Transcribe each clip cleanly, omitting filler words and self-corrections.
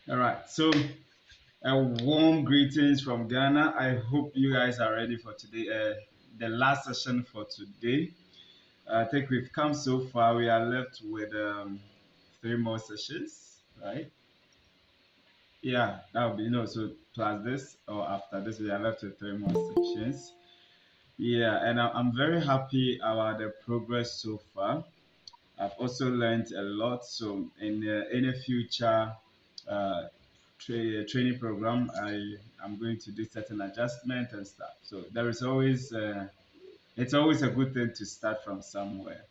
All right. So, a warm greetings from Ghana. I hope you guys are ready for today. The last session for today. I think we've come so far. We are left with three more sessions, right? Yeah, that would be so plus this or after this, we are left with three more sections. Yeah, and I'm very happy about the progress so far. I've also learned a lot. So in any future uh, training program, I am going to do certain adjustment and stuff. So there is always it's always a good thing to start from somewhere.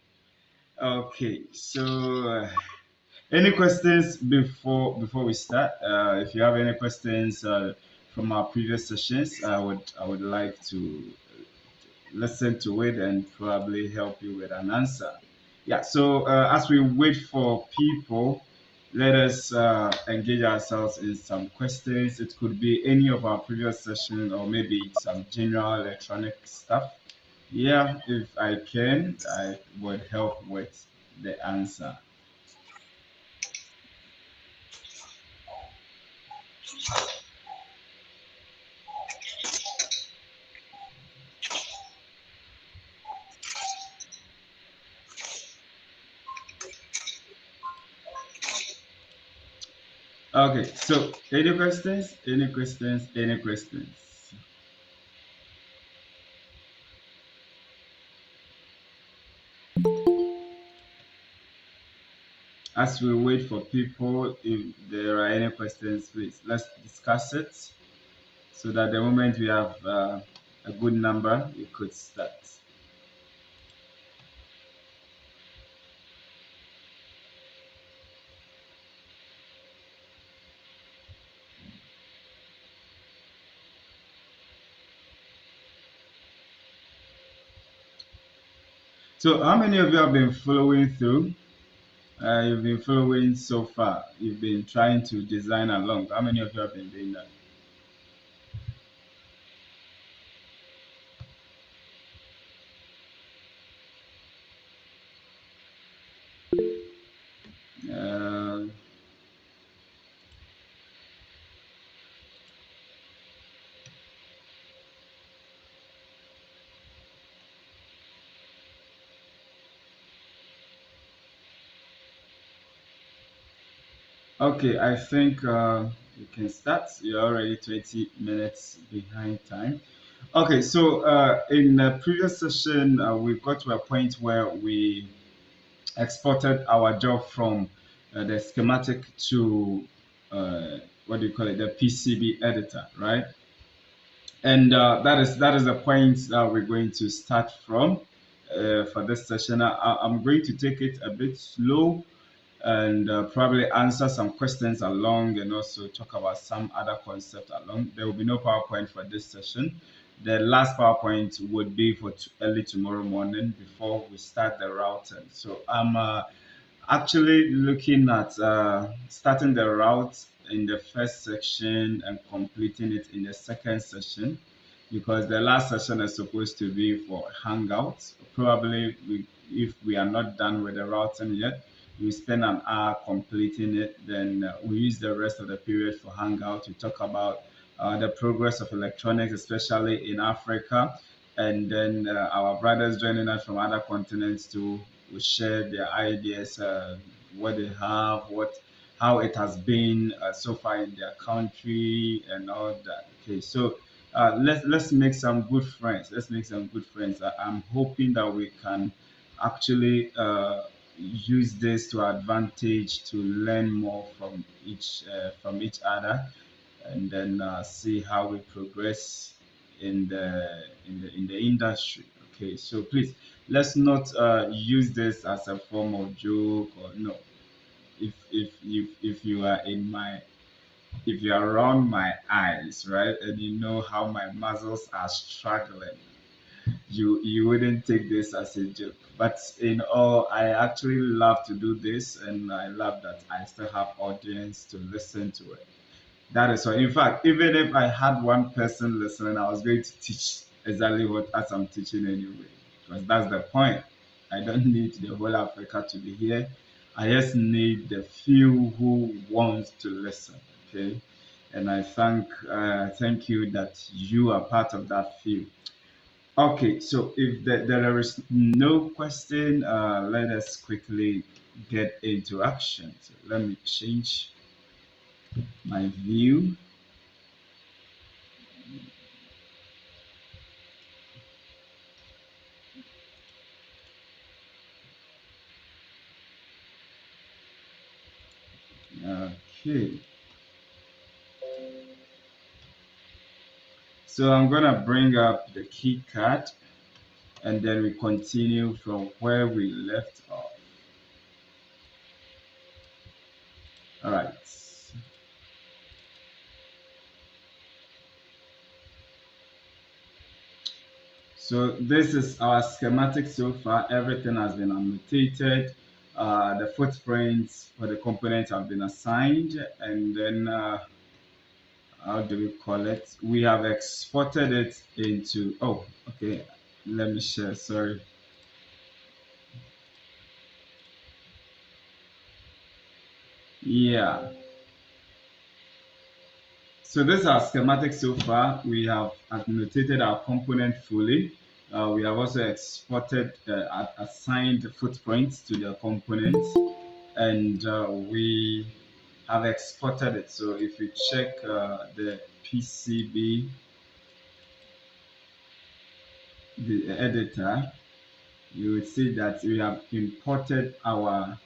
Okay, so any questions before we start? If you have any questions from our previous sessions, I would like to listen to it and probably help you with an answer. Yeah, so as we wait for people, let us engage ourselves in some questions. It could be any of our previous sessions or maybe some general electronic stuff. Yeah, if I can, I would help with the answer. Okay, so any questions? Any questions? Any questions? As we wait for people, if there are any questions, please let's discuss it so that the moment we have a good number, we could start. So, how many of you have been following through? You've been following so far. You've been trying to design along. How many of you have been doing that? Uh, okay, I think you can start. You're already 20 minutes behind time. Okay, so in the previous session, we got to a point where we exported our job from the schematic to what do you call it, the PCB editor, right? And that is the point that we're going to start from for this session. I'm going to take it a bit slow and probably answer some questions along and also talk about some other concept along. There will be no PowerPoint for this session. The last PowerPoint would be for early tomorrow morning before we start the routing. So I'm actually looking at starting the route in the first section and completing it in the second session because the last session is supposed to be for hangouts. Probably if we are not done with the routing yet, we spend an hour completing it. Then we use the rest of the period for hangout to talk about the progress of electronics, especially in Africa. And then our brothers joining us from other continents too will share their ideas, what they have, how it has been so far in their country and all that. Okay, so let's make some good friends. Let's make some good friends. I'm hoping that we can actually use this to advantage to learn more from each other, and then see how we progress in the industry. Okay, so please let's not use this as a form of joke or no. If you are in my if you are around my eyes, right, and you know how my muscles are struggling, you wouldn't take this as a joke. But in all, I actually love to do this, and I love that I still have audience to listen to it. That is so. In fact, even if I had one person listening, I was going to teach exactly what as I'm teaching anyway, because that's the point. I don't need the whole Africa to be here. I just need the few who want to listen. Okay, and I thank you that you are part of that field. Okay, so if there is no question, let us quickly get into action. So let me change my view. Okay, so I'm gonna bring up the KiCAD and then we continue from where we left off. All right. So this is our schematic so far. Everything has been annotated. The footprints for the components have been assigned, and then how do we call it? We have exported it into. Oh, okay. Let me share. Sorry. Yeah. So this is our schematic so far. We have annotated our component fully. We have also exported, assigned footprints to the components, and we have exported it. So if you check the PCB, the editor, you will see that we have imported our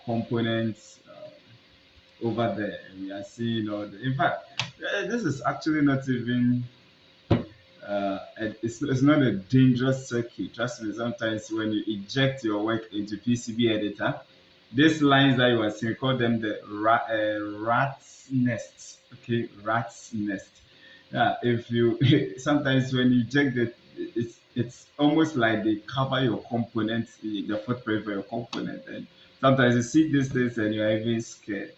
components over there. We are seeing all the, in fact, this is actually not even it's not a dangerous circuit. Trust me, sometimes when you eject your work into PCB editor, these lines that you are seeing, call them the rat's nest. Okay, rat's nest. Yeah, if you sometimes when you eject it, it's almost like they cover your components, the footprint for your component, and sometimes you see these things and you're even scared,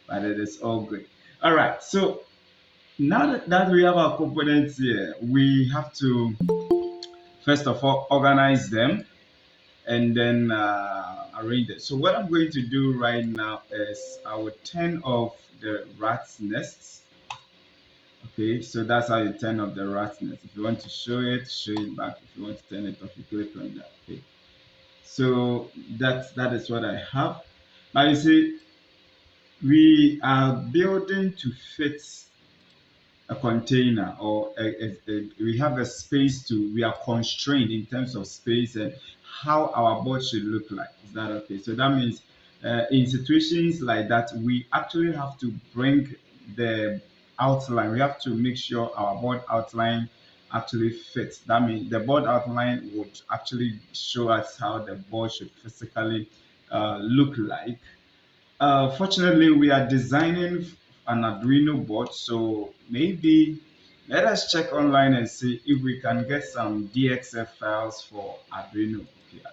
but it is all good. All right, so now that we have our components here, we have to first of all organize them and then arrange it. So what I'm going to do right now is I will turn off the rat's nests. Okay, so that's how you turn off the rat's nest. If you want to show it back. If you want to turn it off, you click on that. Okay, so that is what I have. Now you see, we are building to fit a container or we have a space to we are constrained in terms of space and how our board should look like. Is that okay? So that means in situations like that we actually have to bring the outline. We have to make sure our board outline actually fits. That means the board outline would actually show us how the board should physically look like. Fortunately, we are designing an Arduino board, so maybe let us check online and see if we can get some DXF files for Arduino. Okay.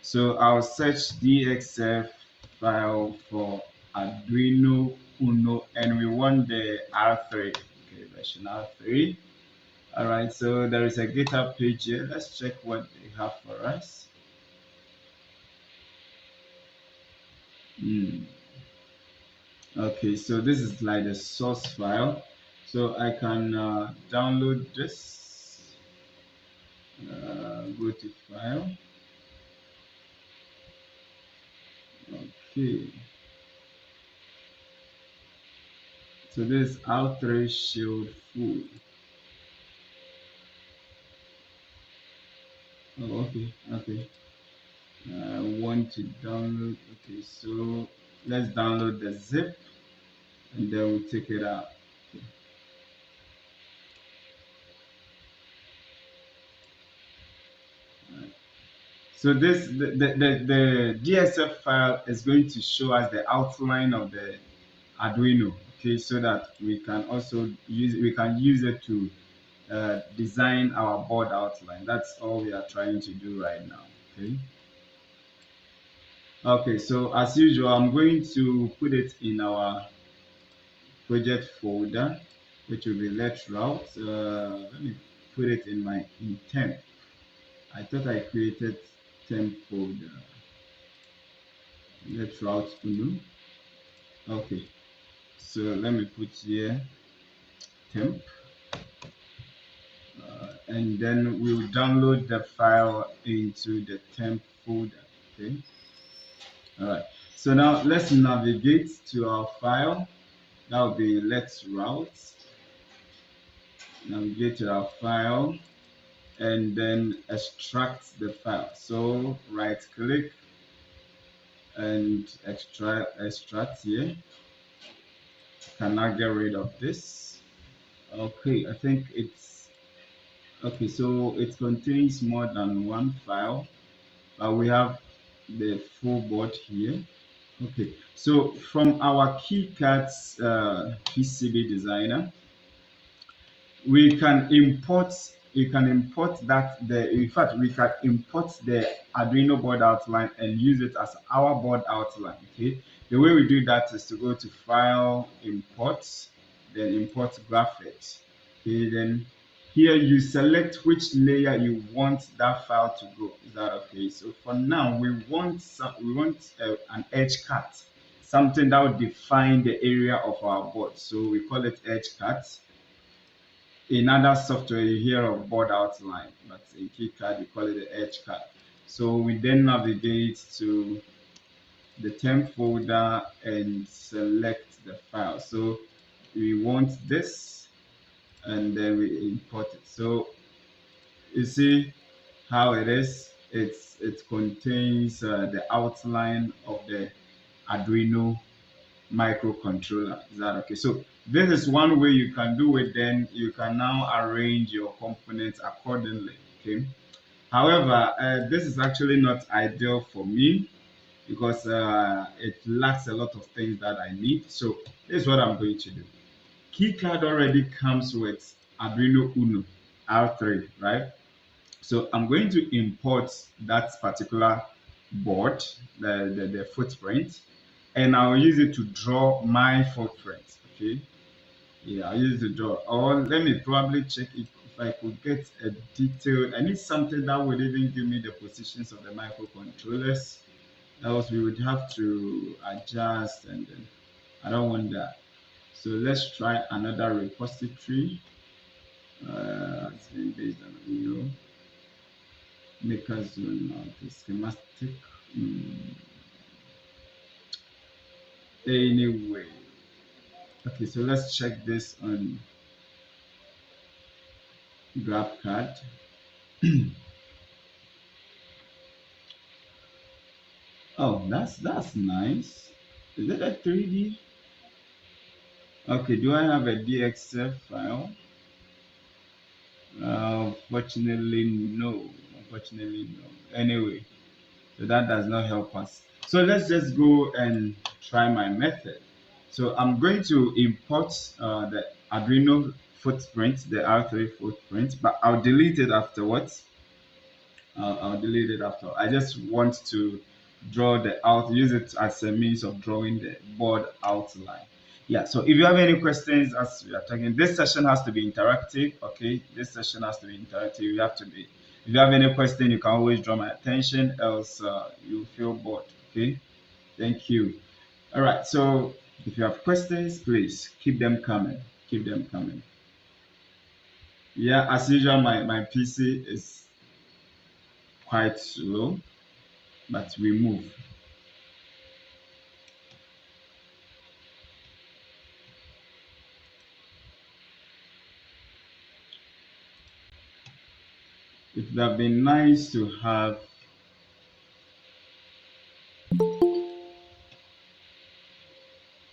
So I'll search DXF file for Arduino Uno, and we want the R3, okay, version R3. All right, so there is a GitHub page here. Let's check what they have for us. Hmm. Okay, so this is like the source file. So I can download this, go to file. Okay, so this is R3 Shield Full. Oh, okay, okay. I want to download. Okay, so let's download the zip and then we'll take it out. Okay. So this the DSF file is going to show us the outline of the Arduino, okay, so that we can use it to design our board outline. That's all we are trying to do right now. Okay. Okay. So as usual, I'm going to put it in our project folder, which will be let route. Let me put it in my intent. I thought I created temp folder. Let route Uno. Okay. So let me put here temp, and then we'll download the file into the temp folder. Okay. All right. So now let's navigate to our file. That will be let's route. Navigate to our file and then extract the file. So right click and extract here. Can I get rid of this? Okay, I think it's okay. So it contains more than one file, but we have the full board here. Okay, so from our KiCAD PCB designer, we can import that the in fact we can import the Arduino board outline and use it as our board outline. Okay, the way we do that is to go to file, import, then import graphics. Okay, then here you select which layer you want that file to go. Is that okay? So for now we want an edge cut, something that would define the area of our board, so we call it edge cut. In other software, you hear of board outline, but in KiCAD, we call it the edge card. So we then navigate to the temp folder and select the file. So we want this, and then we import it. So you see how it is. It contains the outline of the Arduino microcontroller. Is that okay? So this is one way you can do it. Then you can now arrange your components accordingly. Okay. However, this is actually not ideal for me because it lacks a lot of things that I need. So here's what I'm going to do. KiCAD already comes with Arduino Uno R3, right? So I'm going to import that particular board, the footprint, and I'll use it to draw my footprint. Okay. Yeah, I'll use the draw. Or let me probably check if I could get a detailed. I need something that would even give me the positions of the microcontrollers. Else we would have to adjust, and then I don't want that. So let's try another repository. It's been based on maker zone the schematic. Anyway, okay, so let's check this on GrabCAD. Oh, that's nice. Is it a 3D? Okay, do I have a DXF file? Fortunately, no. Unfortunately, no. Anyway, so that does not help us. So let's just go and try my method. So I'm going to import the Arduino footprint, the R3 footprint, but I'll delete it afterwards. I'll delete it after. I just want to draw the out, use it as a means of drawing the board outline. Yeah, so if you have any questions as we are talking, this session has to be interactive. Okay, this session has to be interactive. You have to be, if you have any question, you can always draw my attention, else you feel bored. Okay, thank you. All right, so if you have questions, please keep them coming. Keep them coming. Yeah, as usual, my PC is quite slow, but we move. It would have been nice to have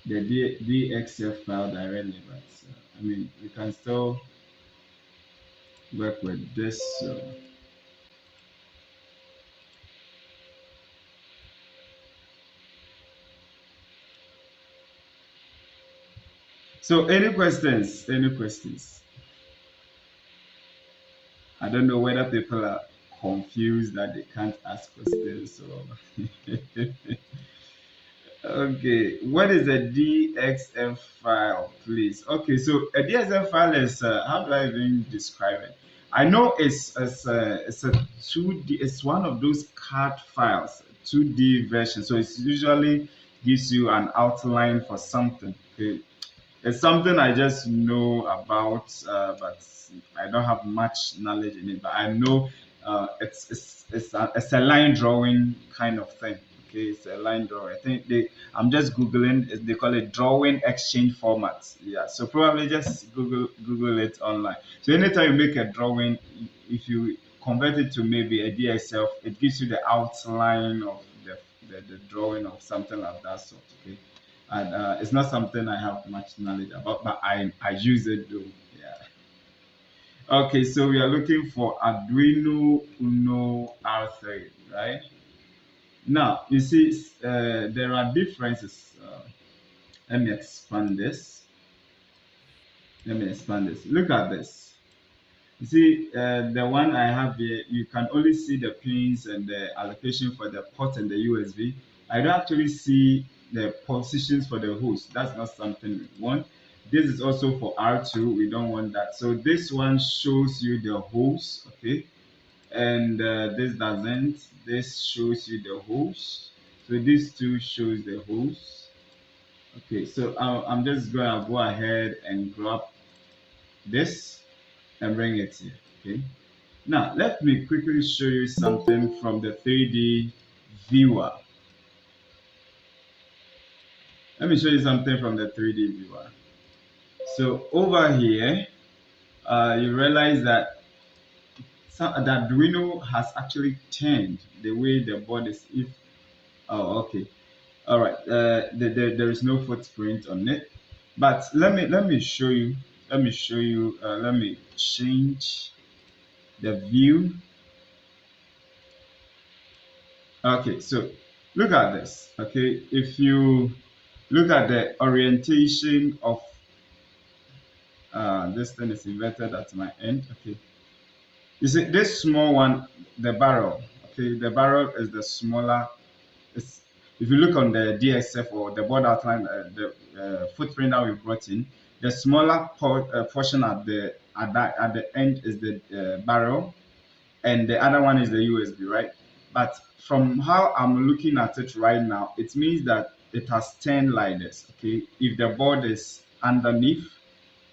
the DXF file directly, but I mean, we can still work with this. So any questions? Any questions? I don't know whether people are confused that they can't ask questions or okay, what is a DXF file, please? Okay, so a DXF file is how do I even describe it? I know it's a 2D. It's one of those CAD files, 2D version. So it usually gives you an outline for something. Okay, It's something I just know about, but I don't have much knowledge in it. But I know it's a line drawing kind of thing. Okay, it's a line drawing. I think I'm just googling. They call it drawing exchange format. Yeah, so probably just Google it online. So anytime you make a drawing, if you convert it to maybe a DXL, it gives you the outline of the drawing of something like that sort. Okay, and it's not something I have much knowledge about, but I use it though. Yeah. Okay, so we are looking for Arduino Uno R3, right? Now you see, there are differences. Let me expand this. Let me expand this. Look at this. You see, the one I have here, you can only see the pins and the allocation for the port and the USB. I don't actually see the positions for the host. That's not something we want. This is also for R2. We don't want that. So this one shows you the host, okay? And this doesn't. This shows you the host. So these two shows the host. Okay, so I'm just gonna go ahead and grab this and bring it here, okay? Now, let me quickly show you something from the 3D viewer. Let me show you something from the 3D viewer. So over here, you realize that that Arduino has actually turned the way the board is. If oh, okay, all right. There is no footprint on it, but let me show you. Let me show you. Let me change the view. Okay, so look at this. Okay, if you look at the orientation of this thing is inverted at my end. Okay, you see this small one, the barrel. Okay, the barrel is the smaller. It's, if you look on the DXF or the board outline, the footprint that we brought in, the smaller portion at the end is the barrel, and the other one is the USB, right? But from how I'm looking at it right now, it means that it has 10 liners. Okay, if the board is underneath,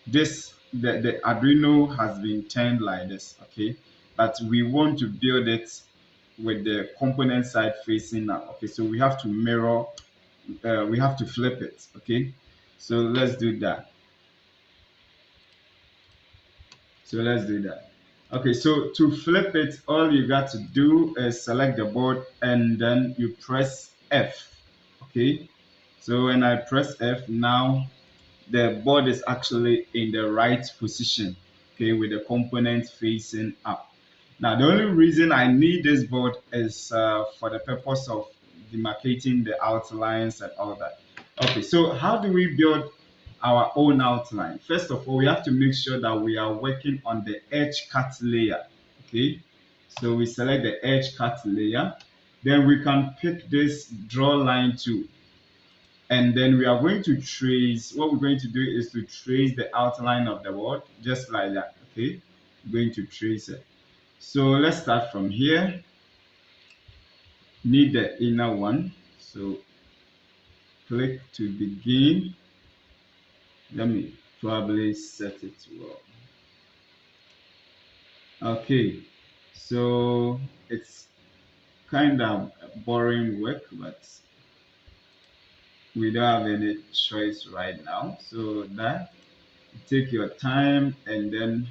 the Arduino has been turned like this. Okay, but we want to build it with the component side facing up. Okay, so we have to mirror, we have to flip it. Okay, so let's do that. So let's do that. Okay, so to flip it, all you got to do is select the board and then you press F. Okay, so when I press F, now the board is actually in the right position, okay, with the components facing up. Now, the only reason I need this board is for the purpose of demarcating the outlines and all that. Okay, so how do we build our own outline? First of all, we have to make sure that we are working on the edge cut layer, okay? So we select the edge cut layer. Then we can pick this draw line tool, and then we are going to trace. What we're going to do is to trace the outline of the board just like that. Okay, we're going to trace it. So let's start from here. Need the inner one, so click to begin. Let me probably set it well. Okay, so it's kind of boring work, but we don't have any choice right now. So that, take your time, and then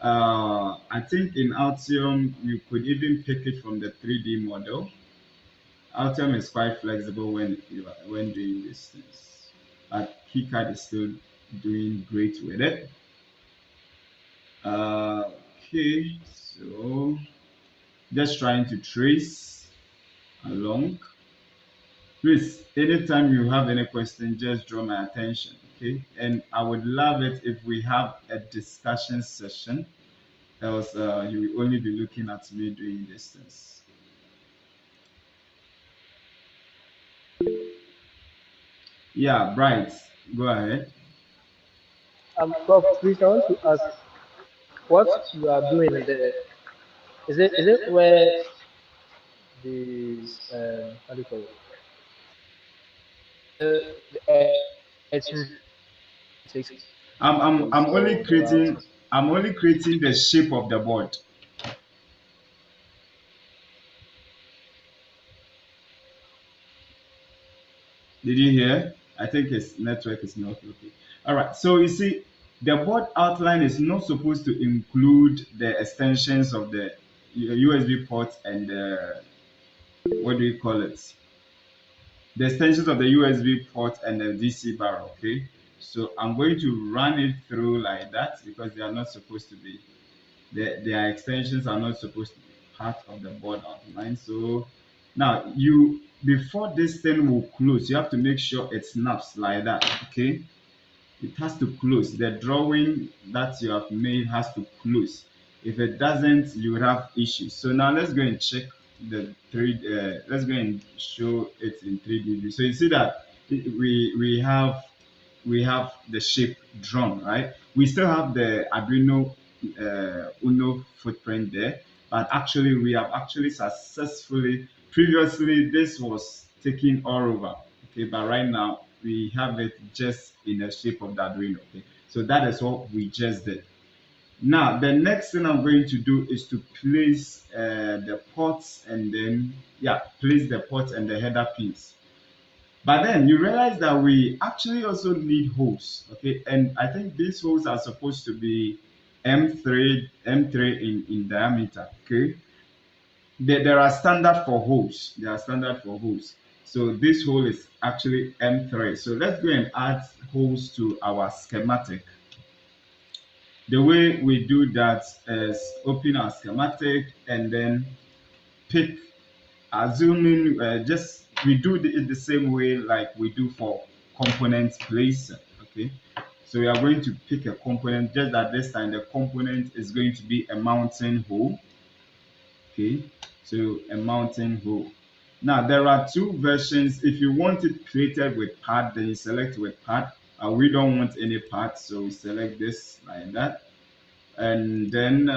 I think in Altium you could even pick it from the 3D model. Altium is quite flexible when doing these things, but KiCAD is still doing great with it. Okay, so just trying to trace along. Please, anytime you have any question, just draw my attention. Okay, and I would love it if we have a discussion session, else you will only be looking at me doing these things. Yeah, Bright, go ahead. Prof, please, I want to ask what you are doing there. Is it where this how do you call it? The edge 6 I'm inches only for the creating routing. the shape of the board. Did you hear? I think its network is not okay. All right. So you see, the board outline is not supposed to include the extensions of the USB port and the, what do you call it? The extensions of the USB port and the DC bar. Okay. So I'm going to run it through like that because they are not supposed to be. Their extensions are not supposed to be part of the board outline. So now you, before this thing will close, you have to make sure it snaps like that. Okay, it has to close. The drawing that you have made has to close. If it doesn't, you will have issues. So now let's go and check the three. Let's go and show it in 3D view. So you see that we have the shape drawn, right? We still have the Arduino Uno footprint there, but actually we have actually successfully, previously this was taken all over, okay, but right now we have it just in the shape of the Arduino, okay? So that is what we just did. Now, the next thing I'm going to do is to place the ports and then, yeah, place the ports and the header pins. But then you realize that we actually also need holes, okay? And I think these holes are supposed to be M3 in diameter, okay? There are standard for holes. There are standard for holes. So this hole is actually M3. So let's go and add holes to our schematic. The way we do that is open our schematic and then pick, assuming just we do it the same way like we do for component place. Okay, so we are going to pick a component, just that this time the component is going to be a mountain hole. Okay, so a mountain hole. Now there are two versions. If you want it created with pad, then you select with pad. We don't want any pad, so we select this like that. And then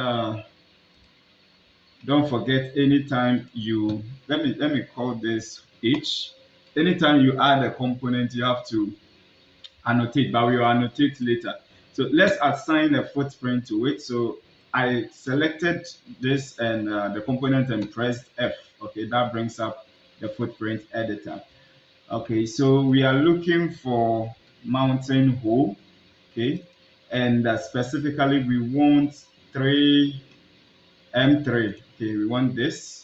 don't forget, anytime you, let me call this H. Anytime you add a component, you have to annotate, but we will annotate later. So let's assign a footprint to it. So I selected this and the component and pressed F. Okay, that brings up the footprint editor. Okay, so we are looking for mountain hole. Okay, and specifically we want three M3. Okay, we want this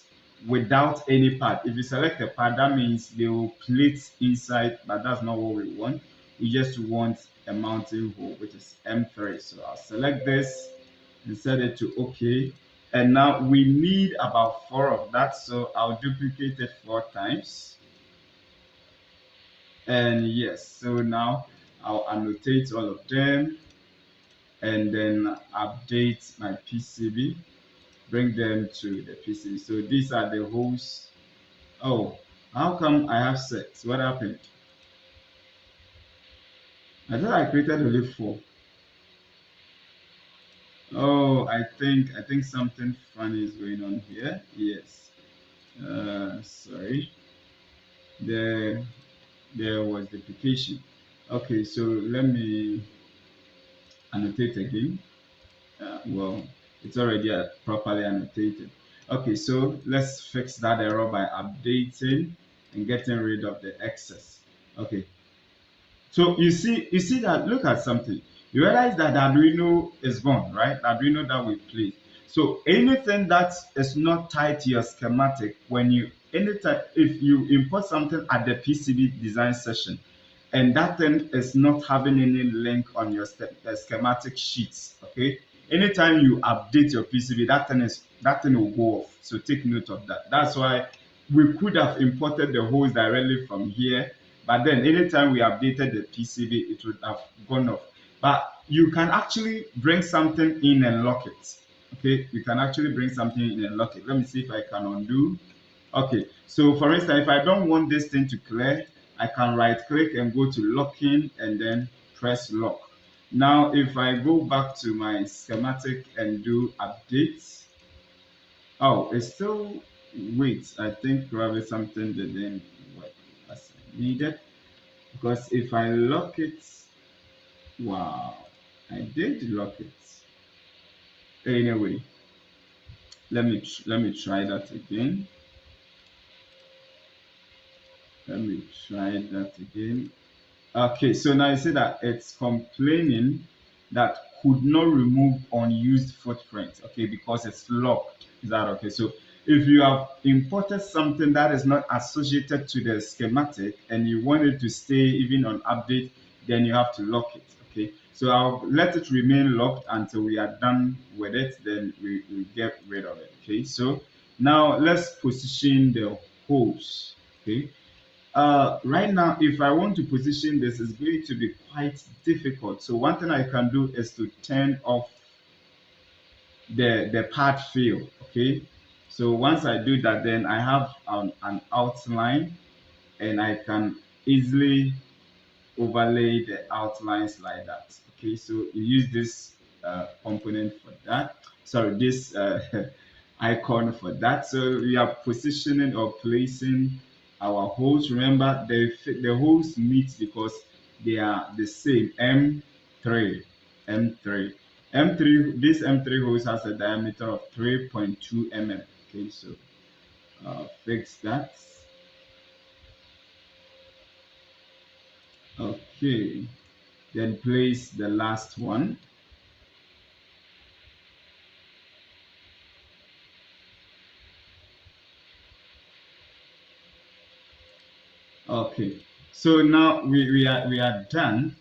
without any pad. If you select a pad, that means they will plate inside, but that's not what we want. We just want a mountain hole, which is M3. So I'll select this and set it to OK. And now we need about 4 of that. So I'll duplicate it 4 times. And yes, so now I'll annotate all of them and then update my PCB, bring them to the PC. So these are the holes. Oh, how come I have 6? What happened? I thought I created only 4. Oh, I think something funny is going on here. Yes. Sorry. There there was duplication. Okay, so let me annotate again. Well, it's already properly annotated. Okay, so let's fix that error by updating and getting rid of the excess. Okay, so you see that, look at something. You realize that the Arduino is gone, right? The Arduino that we played. So anything that is not tied to your schematic, when you anytime if you import something at the PCB design session, and that thing is not having any link on your schematic sheets, okay? Anytime you update your PCB, that thing will go off. So take note of that. That's why we could have imported the holes directly from here, but then anytime we updated the PCB, it would have gone off. But you can actually bring something in and lock it. Okay, you can actually bring something in and lock it. Let me see if I can undo. Okay, so for instance, if I don't want this thing to clear, I can right click and go to locking and then press lock. Now, if I go back to my schematic and do updates, oh, it's still, wait, I think probably something didn't work as I needed, because if I lock it, Wow, I did lock it. Anyway, let me try that again. Let me try that again. Okay, so now you see that it's complaining that could not remove unused footprint, okay, because it's locked. Is that okay? So if you have imported something that is not associated to the schematic and you want it to stay even on update, then you have to lock it, okay? So I'll let it remain locked until we are done with it, then we get rid of it, okay? So now let's position the holes, okay? Right now, if I want to position this, it's going to be quite difficult. So one thing I can do is to turn off the path fill. Okay. So once I do that, then I have an outline and I can easily overlay the outlines like that. Okay, so you use this component for that. Sorry, this icon for that. So we are positioning or placing our holes. Remember, the holes meet because they are the same M3, M3. M3, this M3 hose has a diameter of 3.2 mm. Okay, so fix that. Okay, then place the last one. Okay, so now we are done,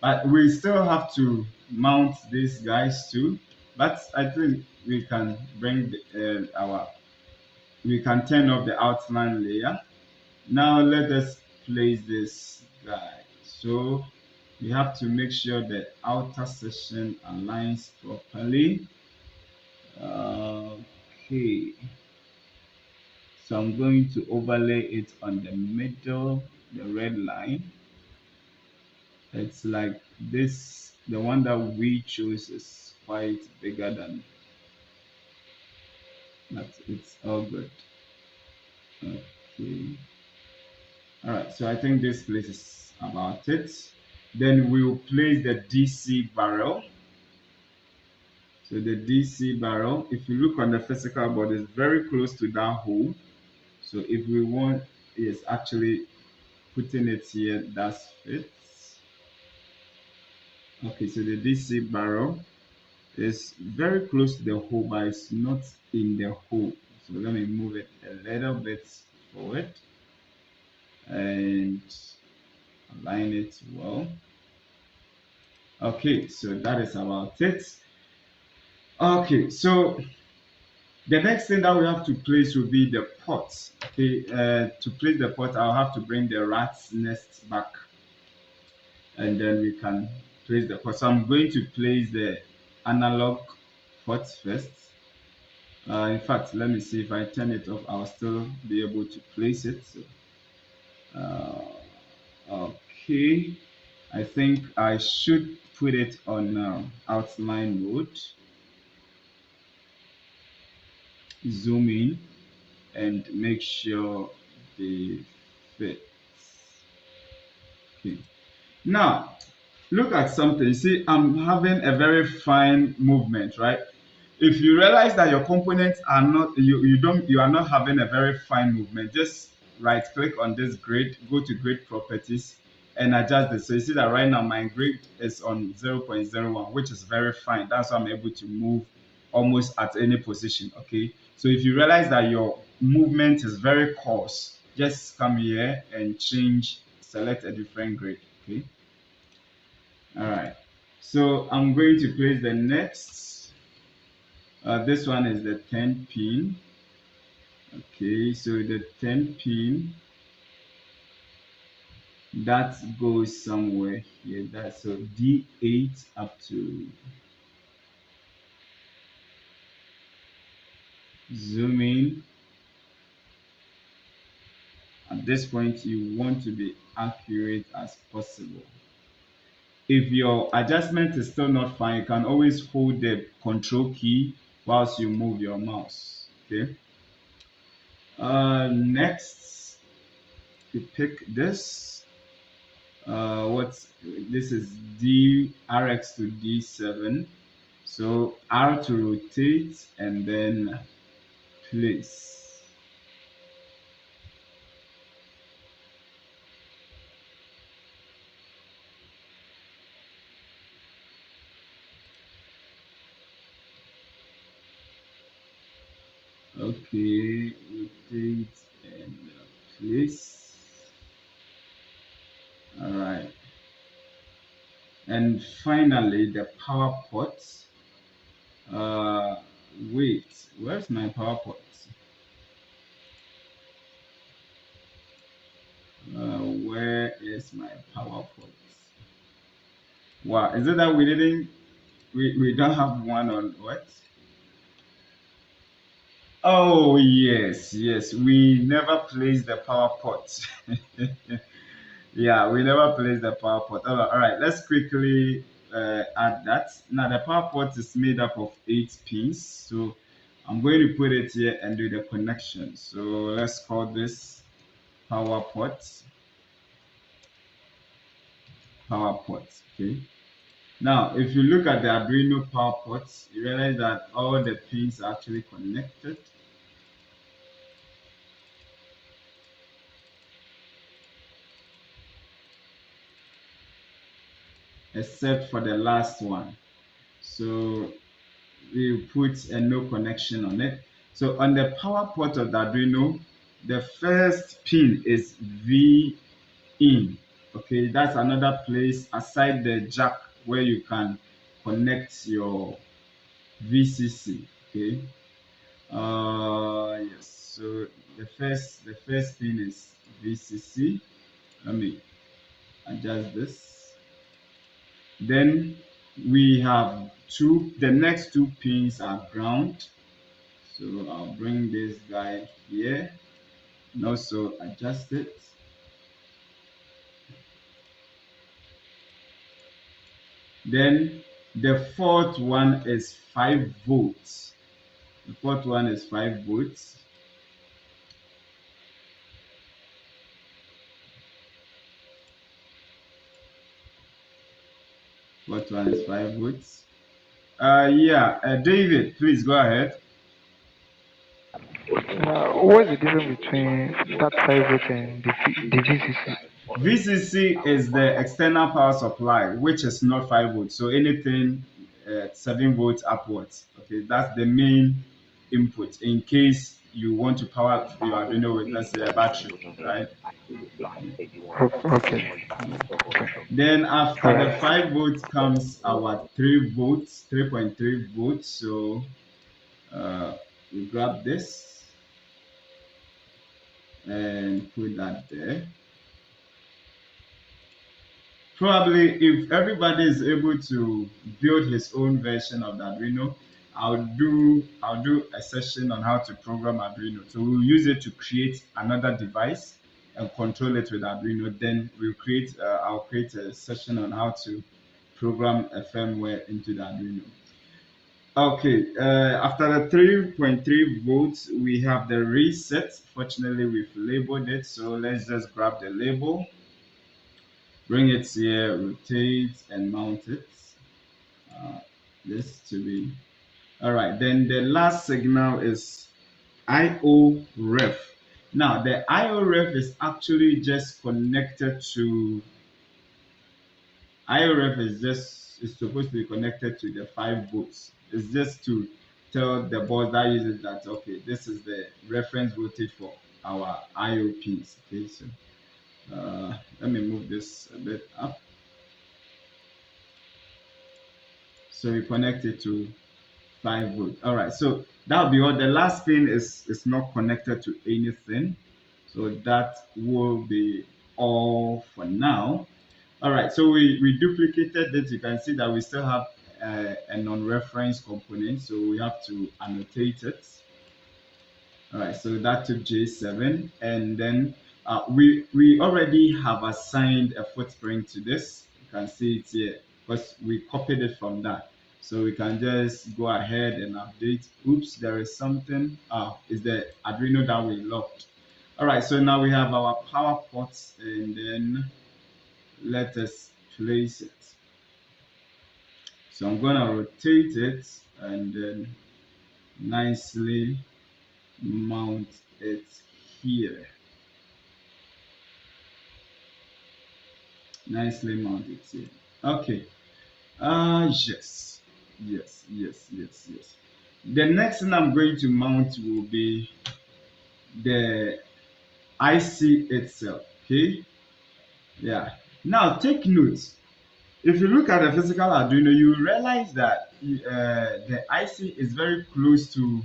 but we still have to mount these guys too. But I think we can bring our we can turn off the outline layer. Now let us place this guy. So we have to make sure the outer section aligns properly. Okay, so I'm going to overlay it on the middle, the red line. It's like this, the one that we choose is quite bigger than, but it's all good. Okay. All right, so I think this place is about it. Then we'll place the DC barrel. So the DC barrel, if you look on the physical board, is very close to that hole. So if we want, is actually putting it here, that's fits. Okay, so the DC barrel is very close to the hole, but it's not in the hole. So let me move it a little bit forward and align it well. Okay, so that is about it. Okay, so the next thing that we have to place will be the pot. Okay, to place the pot, I'll have to bring the rat's nest back and then we can place the pot. So I'm going to place the analog pot first. In fact, let me see if I turn it off, I'll still be able to place it. So, okay, I think I should put it on outline mode, zoom in, and make sure they fit. Okay. Now, look at something. See, I'm having a very fine movement, right? If you realize that your components are not you are not having a very fine movement, just right click on this grid, go to grid properties and adjust this. So you see that right now my grid is on 0.01, which is very fine. That's why I'm able to move almost at any position. Okay, so if you realize that your movement is very coarse, just come here and change, select a different grid. Okay, all right, so I'm going to place the next. This one is the 10 pin. Okay, so the 10 pin that goes somewhere here. That's so D8 up to, zoom in. At this point, you want to be accurate as possible. If your adjustment is still not fine, you can always hold the control key whilst you move your mouse. Okay. Next, you pick this. What's this is D RX to D7. So R to rotate and then place. Okay, rotate and place. All right. And finally, the power pot. Uh, wait, where's my power pot? Where is my power pot? Wow, is it that we don't have one on what? Oh yes, yes. We never place the power pot. Yeah, we never place the power pot. All right, let's quickly add that. Now the power pot is made up of 8 pins. So I'm going to put it here and do the connection. So let's call this power pot. Power pot. Okay. Now, if you look at the Arduino power pot, you realize that all the pins are actually connected except for the last one. So we put a no connection on it. So on the power port of the Arduino, the first pin is V in. Okay, that's another place aside the jack where you can connect your VCC. Okay. Yes. So the first pin is VCC. Let me adjust this. Then we have two. The next two pins are ground. So I'll bring this guy here and also adjust it. Then the fourth one is 5 volts. The fourth one is 5 volts. Fourth one is 5 volts. Yeah, David, please go ahead. What's the difference between that 5 volt and the VCC? VCC is the external power supply, which is not 5 volts. So anything 7 volts upwards. Okay, that's the main input in case you want to power your Arduino with, let's say, a battery, right? Okay. Okay. Then All after the right. 5 volts comes our 3 volts, 3.3 volts. So we grab this and put that there. Probably if everybody is able to build his own version of the Arduino, I'll do a session on how to program Arduino. So we'll use it to create another device and control it with Arduino. Then I'll create a session on how to program a firmware into the Arduino. Okay, after the 3.3 volts, we have the reset. Fortunately, we've labeled it, so let's just grab the label, bring it here, rotate and mount it. Uh, this to be all right. Then the last signal is IO ref. Now the IO ref is actually just connected to IRF is supposed to be connected to the 5 volts. It's just to tell the board that uses that okay, this is the reference voltage for our IOPs. Okay, so let me move this a bit up. So we connect it to 5 volt. All right, so that'll be all. The last pin is not connected to anything. So that will be all for now. All right, so we duplicated it. You can see that we still have a non-reference component, so we have to annotate it. All right, so that took J7, and then we already have assigned a footprint to this. You can see it here because we copied it from that. So we can just go ahead and update. Oops, there is something. Is the Arduino that we locked. All right, so now we have our power ports, and then let us place it. So I'm gonna rotate it and then nicely mount it here. Nicely mount it here. Okay. Yes. Yes. The next thing I'm going to mount will be the IC itself. Okay. Yeah. Now take note. If you look at the physical Arduino, you realize that the IC is very close to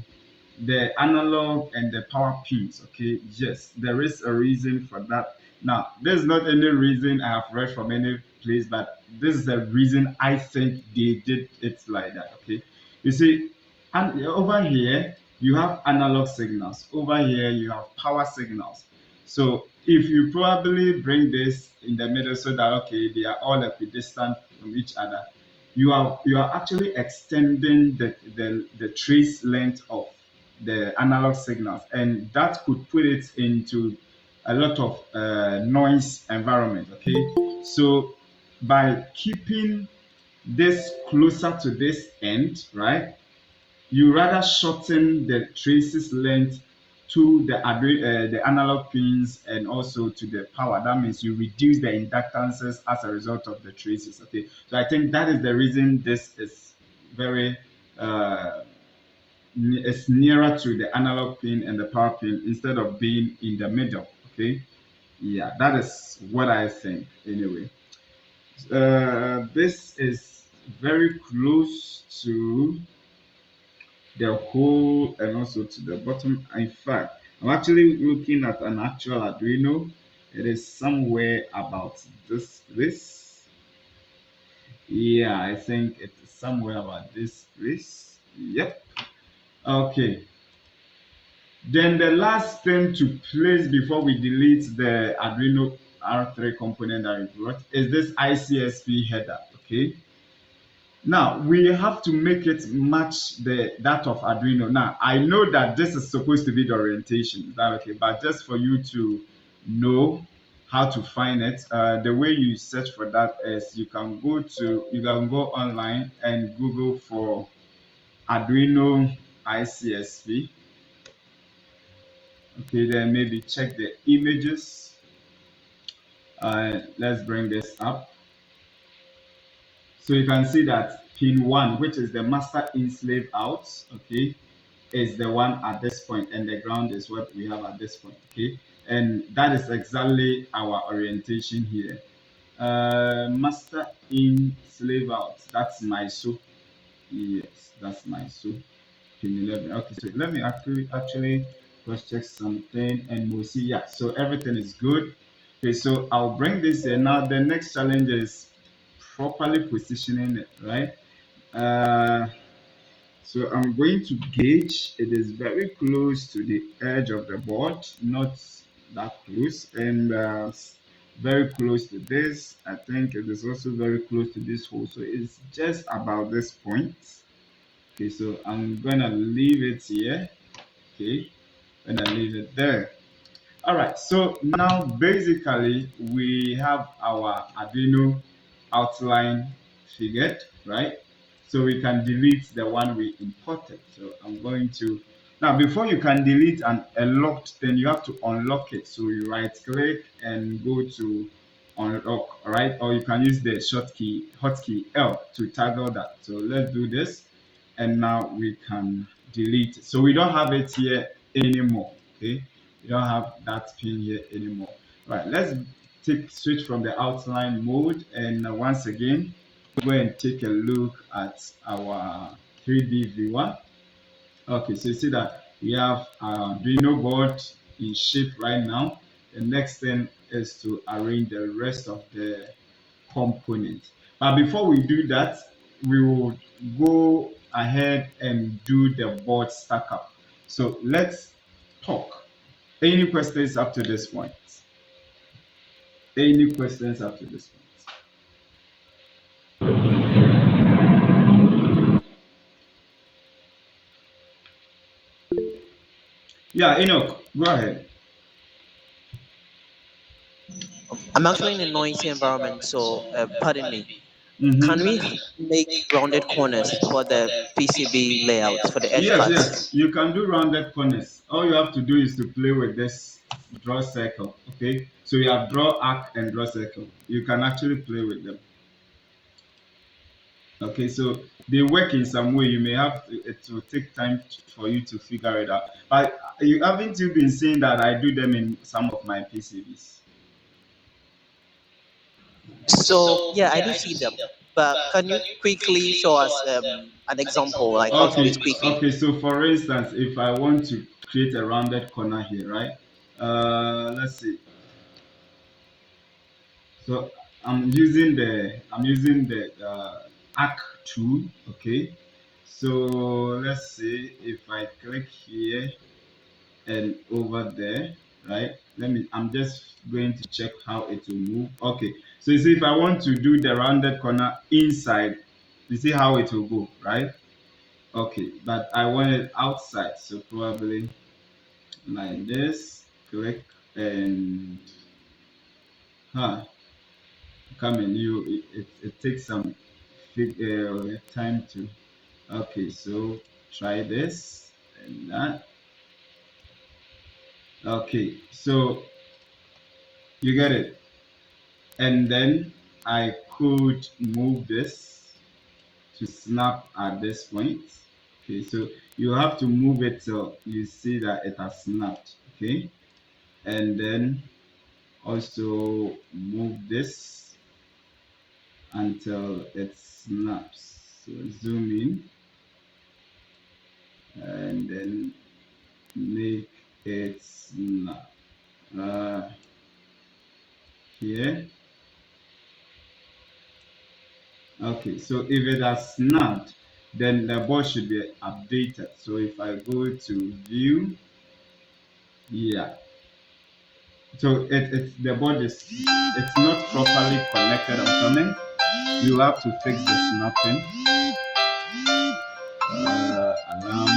the analog and the power pins. Okay, yes, there is a reason for that. Now, there's not any reason I have read from any place, but this is the reason I think they did it like that. Okay, you see, and over here you have analog signals, over here you have power signals. So if you probably bring this in the middle so that okay they are all equidistant from each other, you are actually extending the trace length of the analog signals, and that could put it into a lot of noise environment. Okay, so by keeping this closer to this end, right, you rather shorten the traces length to the analog pins and also to the power. That means you reduce the inductances as a result of the traces. Okay, so I think that is the reason this is very uh, is nearer to the analog pin and the power pin instead of being in the middle. Okay, yeah, that is what I think anyway. This is very close to the hole and also to the bottom. In fact, I'm actually looking at an actual Arduino. It is somewhere about this. Yeah, I think it is somewhere about this place. Yep. Okay. Then the last thing to place before we delete the Arduino R3 component that we brought is this ICSP header. Okay. Now we have to make it match the that of Arduino. Now I know that this is supposed to be the orientation. Is that okay? But just for you to know how to find it, the way you search for that is you can go online and Google for Arduino ICSP. Okay, then maybe check the images. Let's bring this up. So you can see that pin 1, which is the master in slave out, okay, is the one at this point, and the ground is what we have at this point, okay, and that is exactly our orientation here. Master in slave out, that's my so. Yes, that's my so. Pin 11. Okay, so let me actually cross check something and we'll see. Yeah, so everything is good. Okay, so I'll bring this in. Now the next challenge is properly positioning it, right? Uh, so I'm going to gauge. It is very close to the edge of the board, not that close, and very close to this. I think it is also very close to this hole. So it's just about this point. Okay, so I'm gonna leave it here. Okay, and I leave it there. All right, so now basically we have our Arduino outline figured, right? So we can delete the one we imported. So I'm going to, now before you can delete a locked thing, you have to unlock it. So you right click and go to unlock, all right? Or you can use the hotkey L to toggle that. So let's do this. And now we can delete it. So we don't have it here anymore, okay? We don't have that pin here anymore. All right, let's switch from the outline mode, and once again go and take a look at our 3D viewer. Okay, so you see that we have our Arduino board in shape right now. The next thing is to arrange the rest of the components. But before we do that, we will go ahead and do the board stack up. So let's talk. Any questions up to this point? Any questions up to this point? Yeah, Enoch, go ahead. I'm actually in a noisy environment, so pardon me. Can we Mm-hmm. make rounded corners for the PCB layouts for the edge Yes, cuts? yes, you can do rounded corners. All you have to do is to play with this draw circle. Okay, so you have draw arc and draw circle. You can actually play with them. Okay, so they work in some way. You may have to, it will take time for you to figure it out. But you haven't you been seeing that I do them in some of my PCBs? So yeah, I do see them, but can you quickly show us an example, like how to do it Okay, quickly? okay. So for instance, if I want to create a rounded corner here, right? Let's see. So I'm using the arc tool. Okay. So let's see if I click here and over there, right? I'm just going to check how it will move. Okay, so you see, if I want to do the rounded corner inside, you see how it will go, right? Okay, but I want it outside, so probably like this, click and, huh, come in. It takes some time to, okay, so try this and that. Okay, so you get it. And then I could move this to snap at this point. Okay, so you have to move it till you see that it has snapped. Okay, and then also move this until it snaps. So zoom in and then make it snap uh, here. Okay, so if it has snapped, then the board should be updated. So if I go to view, yeah. So the board is it's not properly connected or something. You have to fix the snapping. Alarm.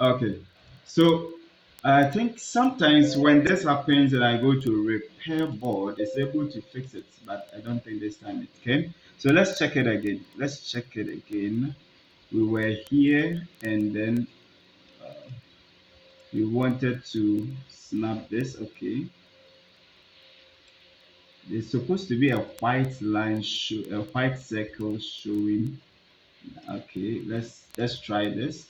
Okay. So I think sometimes when this happens and I go to repair board, it's able to fix it, but I don't think this time it came. So let's check it again. Let's check it again. We were here and then we wanted to snap this. Okay, there's supposed to be a white line show, a white circle showing. Okay, let's try this.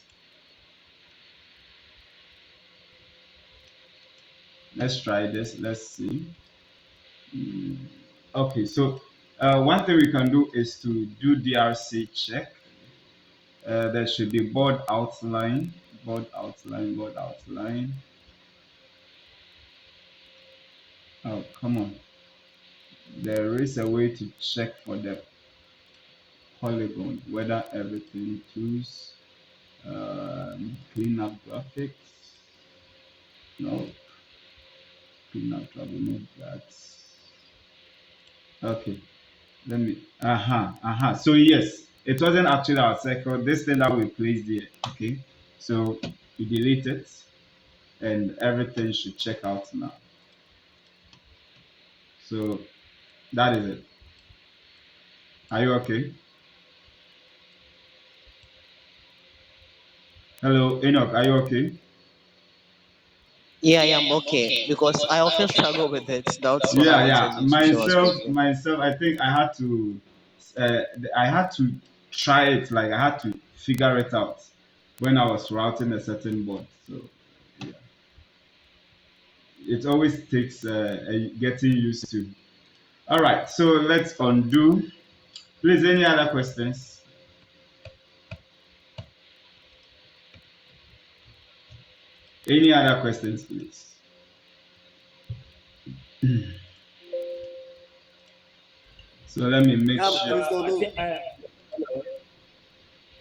Let's try this. Let's see. Mm, okay, so one thing we can do is to do DRC check. There should be board outline, board outline, board outline. Oh, come on. There is a way to check for the polygon, whether everything tools, clean up graphics. No, clean up remove that. Okay, let me, So yes, it wasn't actually our circle, this thing that we placed here. Okay, so we delete it and everything should check out now. So that is it. Are you okay? Hello, Enoch, are you okay? Yeah, I am okay because I often struggle with it. That's what I Yeah, wanted yeah. you to show us quickly. Myself. I think uh, I had to try it. Like I had to figure it out when I was routing a certain board. So yeah, it always takes getting used to. All right, so let's undo. Please, any other questions? Any other questions, please? So let me make Yeah, sure. Mr. I Main. think I hello.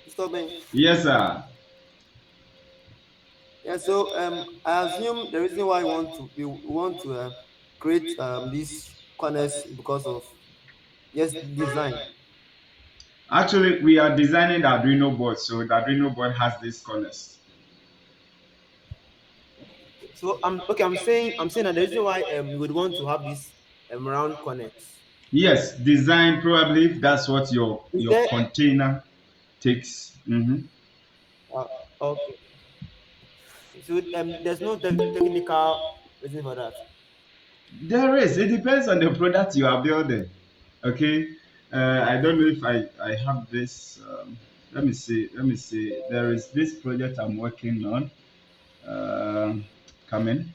Mr. Main. Yes, sir. Yeah, so I assume the reason why we want to create these corners because of yes design. Actually, we are designing the Arduino board, so the Arduino board has these corners. So I'm okay. I'm saying that the reason why you would want to have this round corners. Yes, design probably if that's what Is your there container takes. uh, okay? So there's no technical reason for that. There is. It depends on the product you are building. Okay. I don't know if I have this. Let me see. Let me see. There is this project I'm working on. Coming.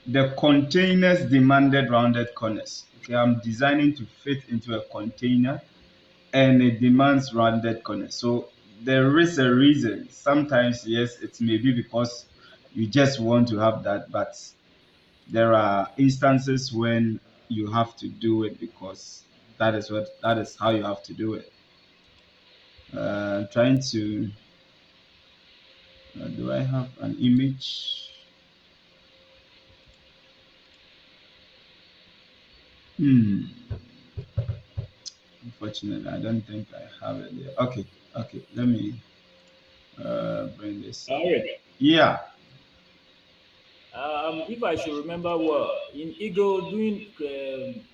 The containers demanded rounded corners. Okay, I'm designing to fit into a container and it demands rounded corners. So there is a reason. Sometimes, yes, it may be because you just want to have that, but there are instances when you have to do it because that is how you have to do it. Trying to do I have an image? Hmm. Unfortunately, I don't think I have it there. Okay, okay. Let me bring this up. All right. Yeah. If I should remember well, in Eagle, doing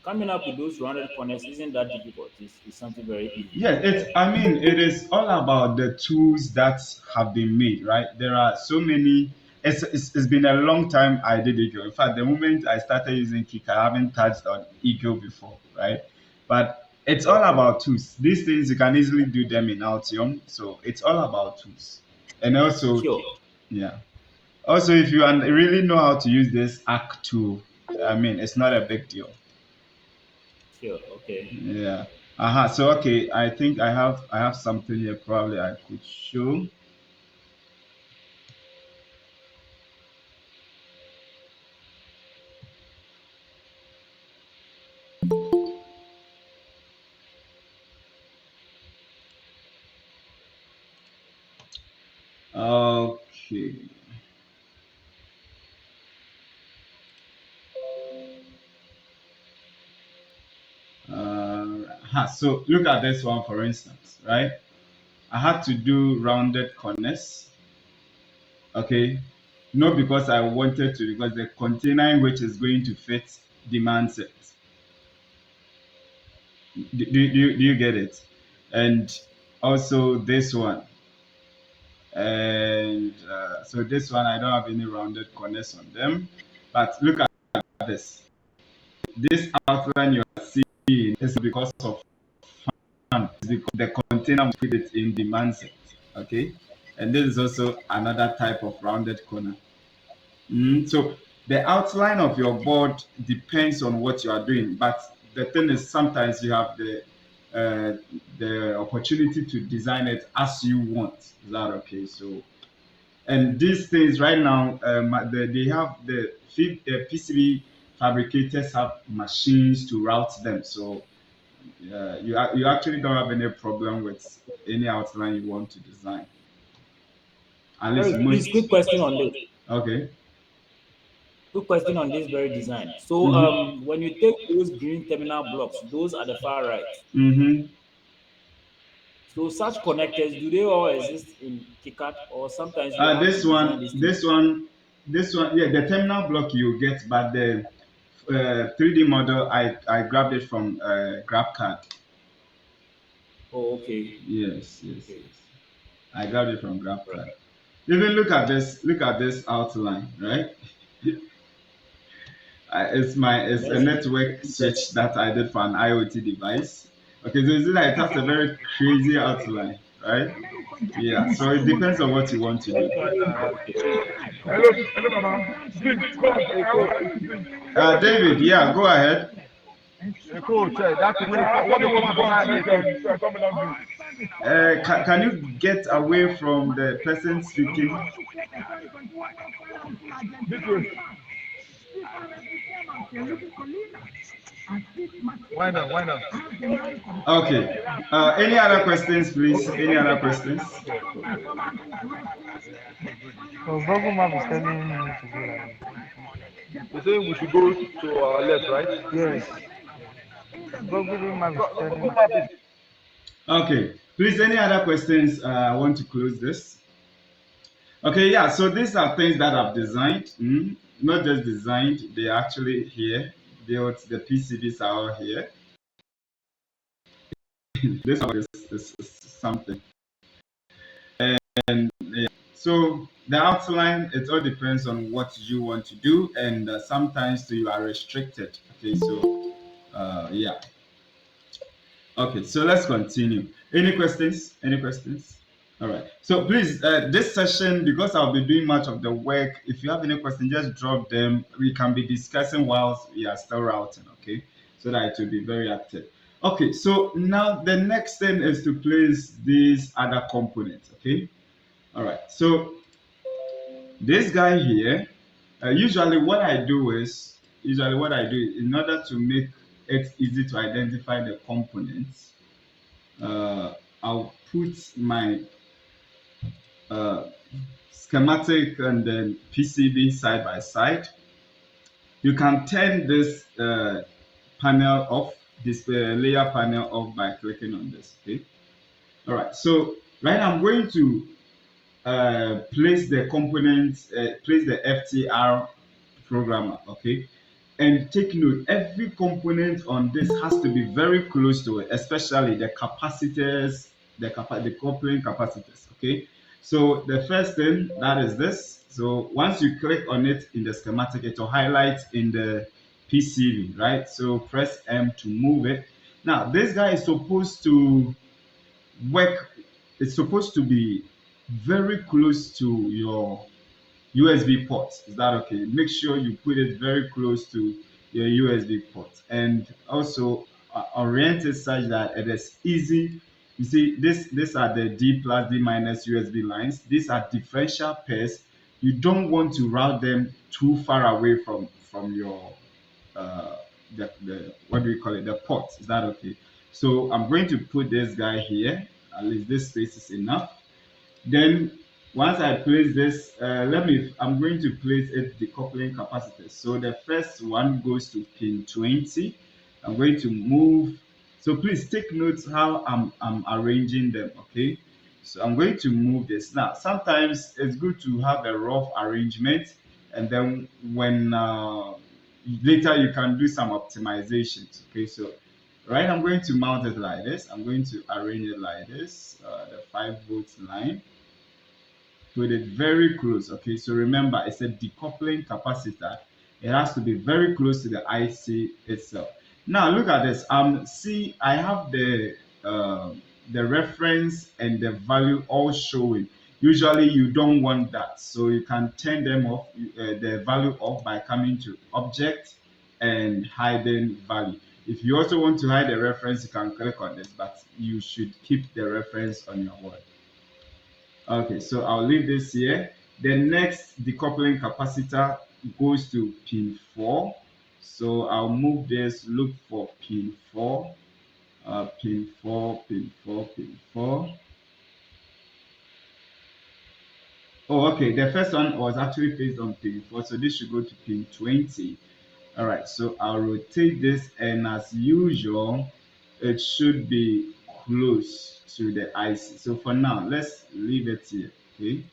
coming up with those rounded corners isn't that difficult. It's something very easy, Yeah, right? it's. I mean, it is all about the tools that have been made, right? There are so many. It's been a long time I did Eagle. In fact, the moment I started using KiCAD, I haven't touched on Eagle before, right? But it's all Okay. about tools. These things you can easily do them in Altium, so it's all about tools. And also, Sure. yeah. Also, if you really know how to use this Arc tool, I mean, it's not a big deal. Sure. Okay. Yeah. So okay, I think I have something here probably I could show. Okay. So look at this one for instance, right? I had to do rounded corners, okay? Not because I wanted to, because the container in which is going to fit demands it. Do you get it? And also this one. And so this one, I don't have any rounded corners on them. But look at this. This outline you are seeing is because of fun. It's because the container we put it in demands it. Okay. And this is also another type of rounded corner. So the outline of your board depends on what you are doing. But the thing is, sometimes you have the opportunity to design it as you want. Is that okay? So and these things right now, they have the PCB fabricators have machines to route them. So you actually don't have any problem with any outline you want to design. At least Eric, please, quick question on this. okay. Quick question on this very design. So, when you take those green terminal blocks, those are the far right. Mm-hmm. So, such connectors, do they all exist in KiCad, or sometimes you have to design these things? This one, yeah, the terminal block you get, but the 3D model, I grabbed it from GrabCAD. Oh, okay. Yes, yes, Okay. yes. I grabbed it from Right. GrabCAD. Even look at this outline, right? It's a That's network impressive. switch that I did for an IoT device. Okay, so you see that it has a very crazy outline, right? Yeah, so it depends on what you want to do. Hello, hello, Mama. Speak, coach. I want to speak. David, yeah, go ahead. Coach, that's what do you want to go and coming on Can you get away from the person speaking? this way. Why not? Why not? Okay. Any other questions, please? Any other questions? So Google Map is telling me to go like You're saying we should go to our left, right? yes. Google Map is telling Google me. Map is Okay. Please, any other questions? I want to close this. Okay, yeah. So these are things that I've designed. Not just designed; they actually here built. The PCBs are all here. This is something. And yeah. So the outline, it all depends on what you want to do, and sometimes you are restricted. Okay, so yeah. Okay, so let's continue. Any questions? Any questions? All right. So please, this session, because I'll be doing much of the work, if you have any questions, just drop them. We can be discussing whilst we are still routing, okay? So that it will be very active. Okay, so now the next thing is to place these other components, okay? All right. So this guy here, usually what I do in order to make it easy to identify the components, uh, I'll put my uh, schematic and then PCB side by side. You can turn this panel off, this layer panel off by clicking on this. Okay. All right. So right now I'm going to place the components, place the FTR programmer. Okay. And take note, every component on this has to be very close to it, especially the capacitors, the coupling capacitors. Okay, so the first thing that is this. So once you click on it in the schematic, it will highlight in the PCB, right? So press M to move it. Now this guy is supposed to work. It's supposed to be very close to your USB port. Is that okay? Make sure you put it very close to your USB port, and also orient it such that it is easy. You see, these are the D plus D minus USB lines. These are differential pairs. You don't want to route them too far away from your uh, the what do we call it, the port. Is that okay? So I'm going to put this guy here. At least this space is enough. Then once I place this, I'm going to place it decoupling capacitor. So the first one goes to pin 20. I'm going to move. So please take notes how I'm arranging them, okay? So I'm going to move this. Now, sometimes it's good to have a rough arrangement, and then when later you can do some optimizations, okay? So right, I'm going to mount it like this. I'm going to arrange it like this, the 5 volt line, put it very close. Okay, so remember it's a decoupling capacitor. It has to be very close to the IC itself. Now look at this. See, I have the reference and the value all showing. Usually you don't want that, so you can turn them off, the value off by coming to object and hiding value. If you also want to hide the reference, you can click on this, but you should keep the reference on your board. Okay, so I'll leave this here. The next decoupling capacitor goes to pin 4. So I'll move this, look for pin 4, pin 4, pin 4, pin 4. Oh, okay, the first one was actually placed on pin 4, so this should go to pin 20. All right, so I'll rotate this, and as usual, it should be close to the IC. So for now, let's leave it here, okay?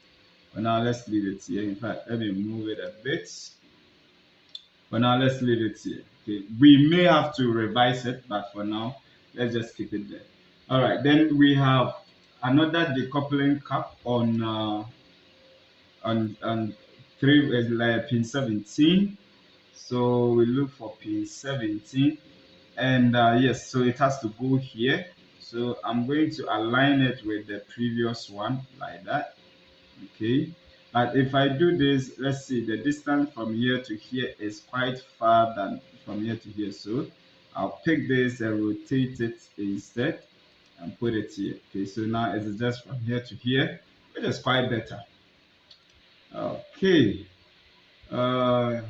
For now, let's leave it here. In fact, let me move it a bit. For now, let's leave it here. Okay, we may have to revise it, but for now, let's just keep it there. All right, then we have another decoupling cap on three like pin 17. So we look for pin 17, and yes, so it has to go here. So I'm going to align it with the previous one like that. Okay, but if I do this, let's see, the distance from here to here is quite far than from here to here, so I'll pick this and rotate it instead and put it here. Okay, so now it's just from here to here, which is quite better. Okay, uh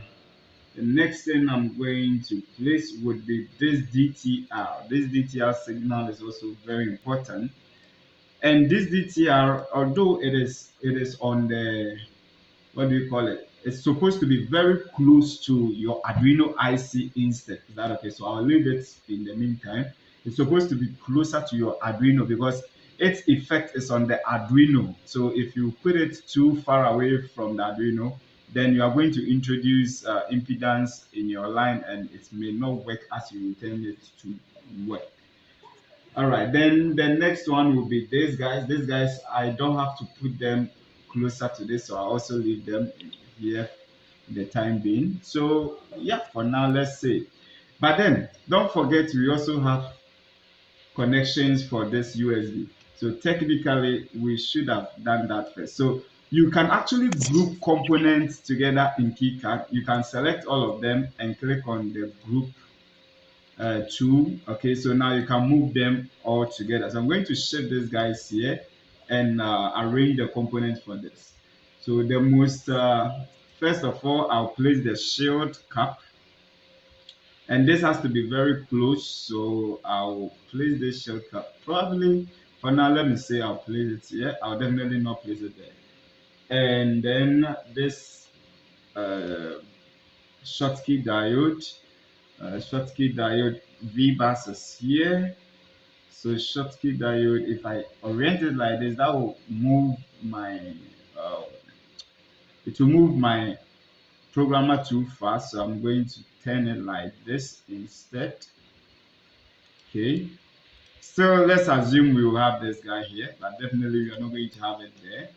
the next thing I'm going to place would be this DTR. This DTR signal is also very important, and this DTR, although it is on the, what do you call it? It's supposed to be very close to your Arduino IC instead. Is that okay? So I'll leave it in the meantime. It's supposed to be closer to your Arduino because its effect is on the Arduino. So if you put it too far away from the Arduino, then you are going to introduce impedance in your line and it may not work as you intend it to work. All right, then the next one will be these guys. These guys, I don't have to put them closer to this, so I also leave them here for the time being. So yeah, for now, let's see. But then don't forget we also have connections for this USB. So technically, we should have done that first. So you can actually group components together in KiCAD. You can select all of them and click on the group tool. Okay, so now you can move them all together. So I'm going to shift these guys here and arrange the components for this. So the most first of all, I'll place the shield cap, and this has to be very close. So I'll place this shield cap probably for now. Let me say I'll place it here. I'll definitely not place it there. And then this uh, Schottky diode, Schottky diode V bus is here. So Schottky diode, if I orient it like this, that will move my uh, it will move my programmer too fast. So I'm going to turn it like this instead. Okay. So let's assume we will have this guy here, but definitely we are not going to have it there.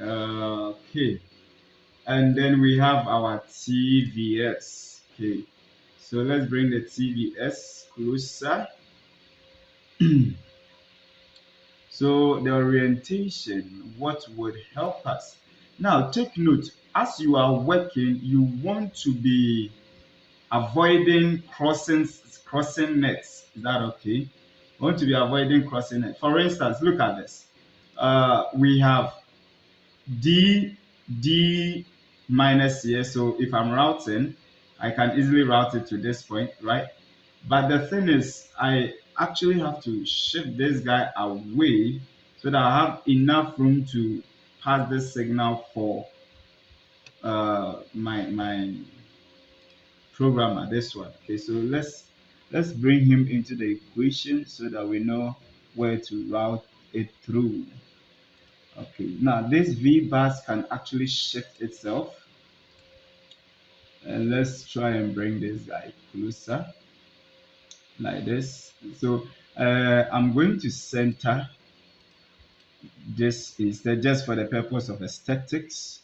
Okay. And then we have our TVS. Okay. So let's bring the TVS closer. So the orientation, what would help us? Now take note, as you are working, you want to be avoiding crossing nets. Is that okay? You want to be avoiding crossing nets. For instance, look at this. We have D minus here. So if I'm routing, I can easily route it to this point, right? But the thing is, I actually have to shift this guy away so that I have enough room to pass this signal for my programmer. This one. Okay, so let's bring him into the equation so that we know where to route it through. Okay, now this V bus can actually shift itself. And let's try and bring this guy closer like this. So I'm going to center this instead just for the purpose of aesthetics.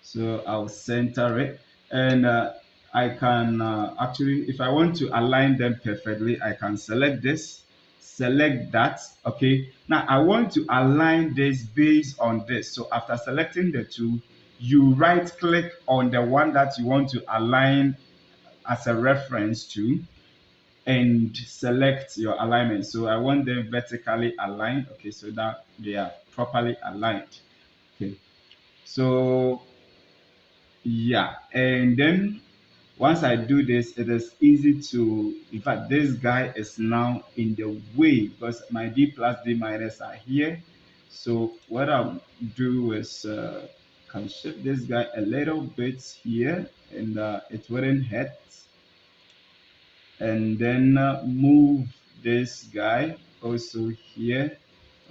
So I'll center it, and I can actually, if I want to align them perfectly, I can select this, select that. Okay, now I want to align this based on this. So after selecting the two, you right click on the one that you want to align as a reference to and select your alignment. So I want them vertically aligned. Okay, so that they are properly aligned. Okay, so yeah, and then once I do this, it is easy to, in fact, this guy is now in the way because my D plus D minus are here. So what I'll do is can shift this guy a little bit here and it wouldn't hit, and then move this guy also here.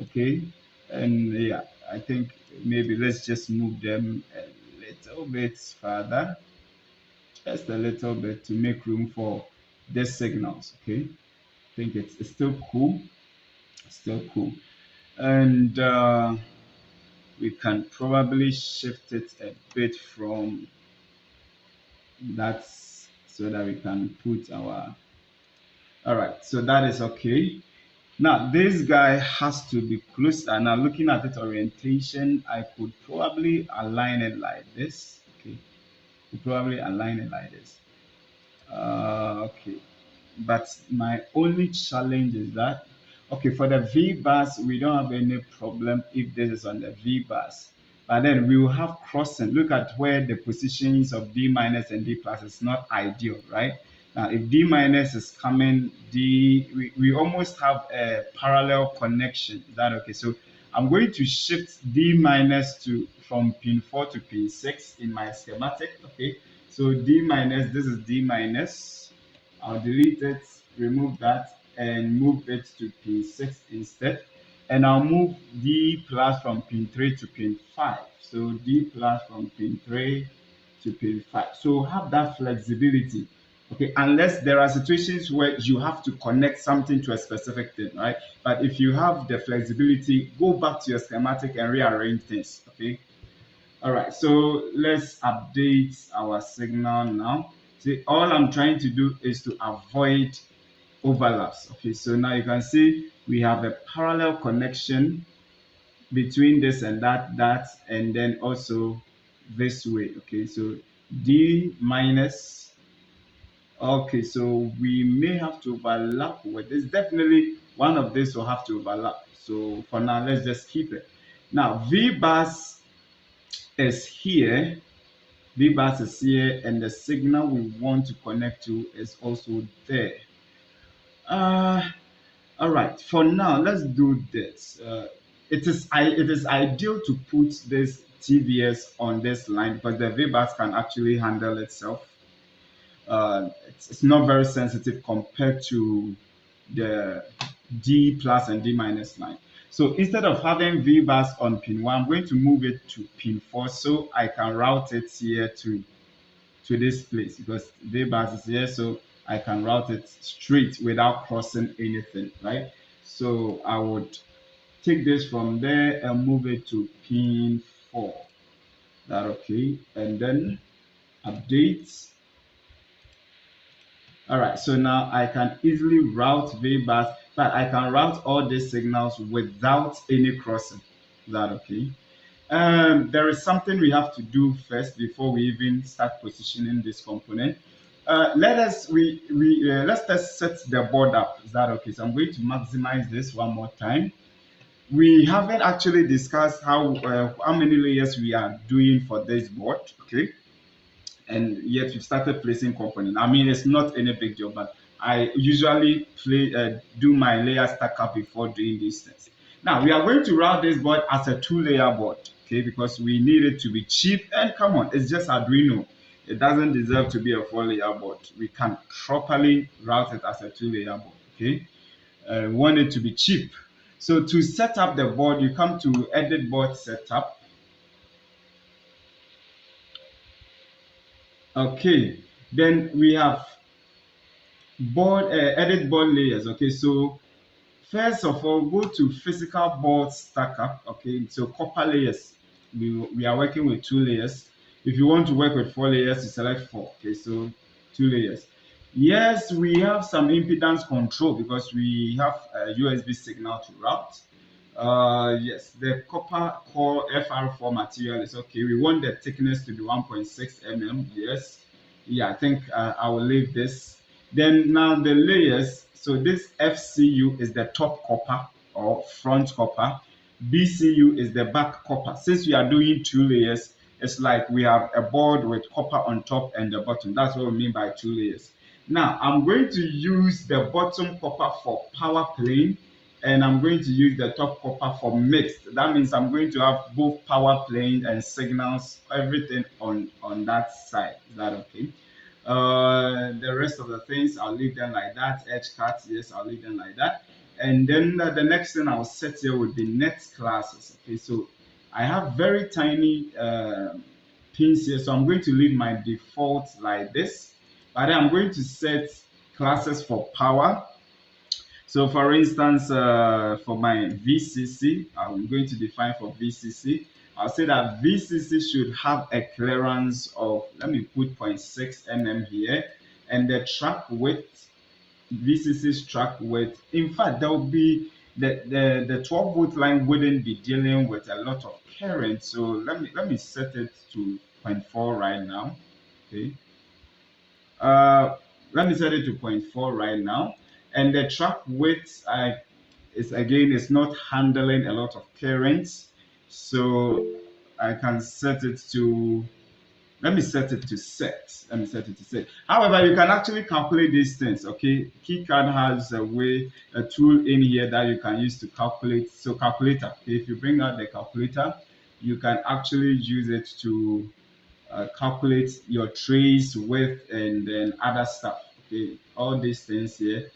Okay, and yeah, I think maybe let's just move them a little bit further, just a little bit to make room for the signals. Okay, I think it's still cool, still cool. And we can probably shift it a bit from that so that we can put our, all right, so that is okay. Now this guy has to be close, and now looking at its orientation, I could probably align it like this. Okay, could probably align it like this. Okay, but my only challenge is that, okay, for the V bus we don't have any problem if this is on the V bus, but then we will have crossing. Look at where the positions of D minus and D plus is not ideal, right? Now if D minus is coming, we almost have a parallel connection. Is that okay? So I'm going to shift D minus to from pin 4 to pin 6 in my schematic. Okay, so D minus, this is D minus. I'll delete it, remove that, and move it to pin 6 instead. and I'll move D plus from pin 3 to pin 5. So D plus from pin 3 to pin 5. So have that flexibility. Okay, unless there are situations where you have to connect something to a specific thing, right? But if you have the flexibility, go back to your schematic and rearrange things. Okay. All right. So let's update our signal now. See, all I'm trying to do is to avoid overlaps. Okay, so now you can see we have a parallel connection between this and that, and then also this way. Okay, so D minus. Okay, so we may have to overlap with this. Definitely one of this will have to overlap. So for now, let's just keep it. Now, V bus is here. V bus is here, and the signal we want to connect to is also there. Uh, All right, for now, let's do this. It is ideal to put this TVS on this line because the VBus can actually handle itself. It's not very sensitive compared to the D plus and D minus line. So instead of having VBus on pin 1, I'm going to move it to pin 4 so I can route it here to this place because VBus is here, so I can route it straight without crossing anything, right? So I would take this from there and move it to pin 4. That okay? And then update. All right, so now I can easily route VBus, but I can route all these signals without any crossing. Is that okay? There is something we have to do first before we even start positioning this component. Let's just set the board up. Is that okay? So I'm going to maximize this one more time. We haven't actually discussed how many layers we are doing for this board. Okay, and yet we've started placing component. I mean, it's not any big deal, but I usually do my layer stack up before doing these things. Now we are going to route this board as a 2-layer board, okay? Because we need it to be cheap. And come on, it's just Arduino. It doesn't deserve to be a 4-layer board. We can properly route it as a 2-layer board, okay? We want it to be cheap. So to set up the board, you come to Edit Board Setup. Okay, then we have edit board layers. Okay, so first of all, go to physical board stacker. Okay, so copper layers. We are working with 2 layers. If you want to work with 4 layers, you select 4. Okay, so 2 layers. Yes, we have some impedance control because we have a USB signal to route. Yes, the copper core FR4 material is okay. We want the thickness to be 1.6 mm. Yes, yeah, I think I will leave this. Then now the layers. So this FCU is the top copper or front copper. BCU is the back copper. Since we are doing 2 layers, it's like we have a board with copper on top and the bottom. That's what we mean by 2 layers. Now I'm going to use the bottom copper for power plane, and I'm going to use the top copper for mixed. That means I'm going to have both power plane and signals, everything on that side. Is that okay? The rest of the things I'll leave them like that. Edge cuts, yes, I'll leave them like that. And then the next thing I'll set here would be net classes. Okay, so I have very tiny pins here, so I'm going to leave my default like this. But then I'm going to set classes for power. So for instance, for my VCC, I'm going to define for VCC. I'll say that VCC should have a clearance of, let me put 0.6 mm here, and the track width, VCC's track width. In fact, there will be the 12-volt line wouldn't be dealing with a lot of current. So let me set it to zero point 0.4 right now. Okay. Uh, Let me set it to zero point 0.4 right now. And the track width is again it's not handling a lot of currents. So I can set it to let me set it to set. Let me set it to set. However, you can actually calculate these things. Okay, KiCAD has a tool in here that you can use to calculate. So calculator. Okay, if you bring out the calculator, you can actually use it to calculate your trace width and then other stuff. Okay, all these things here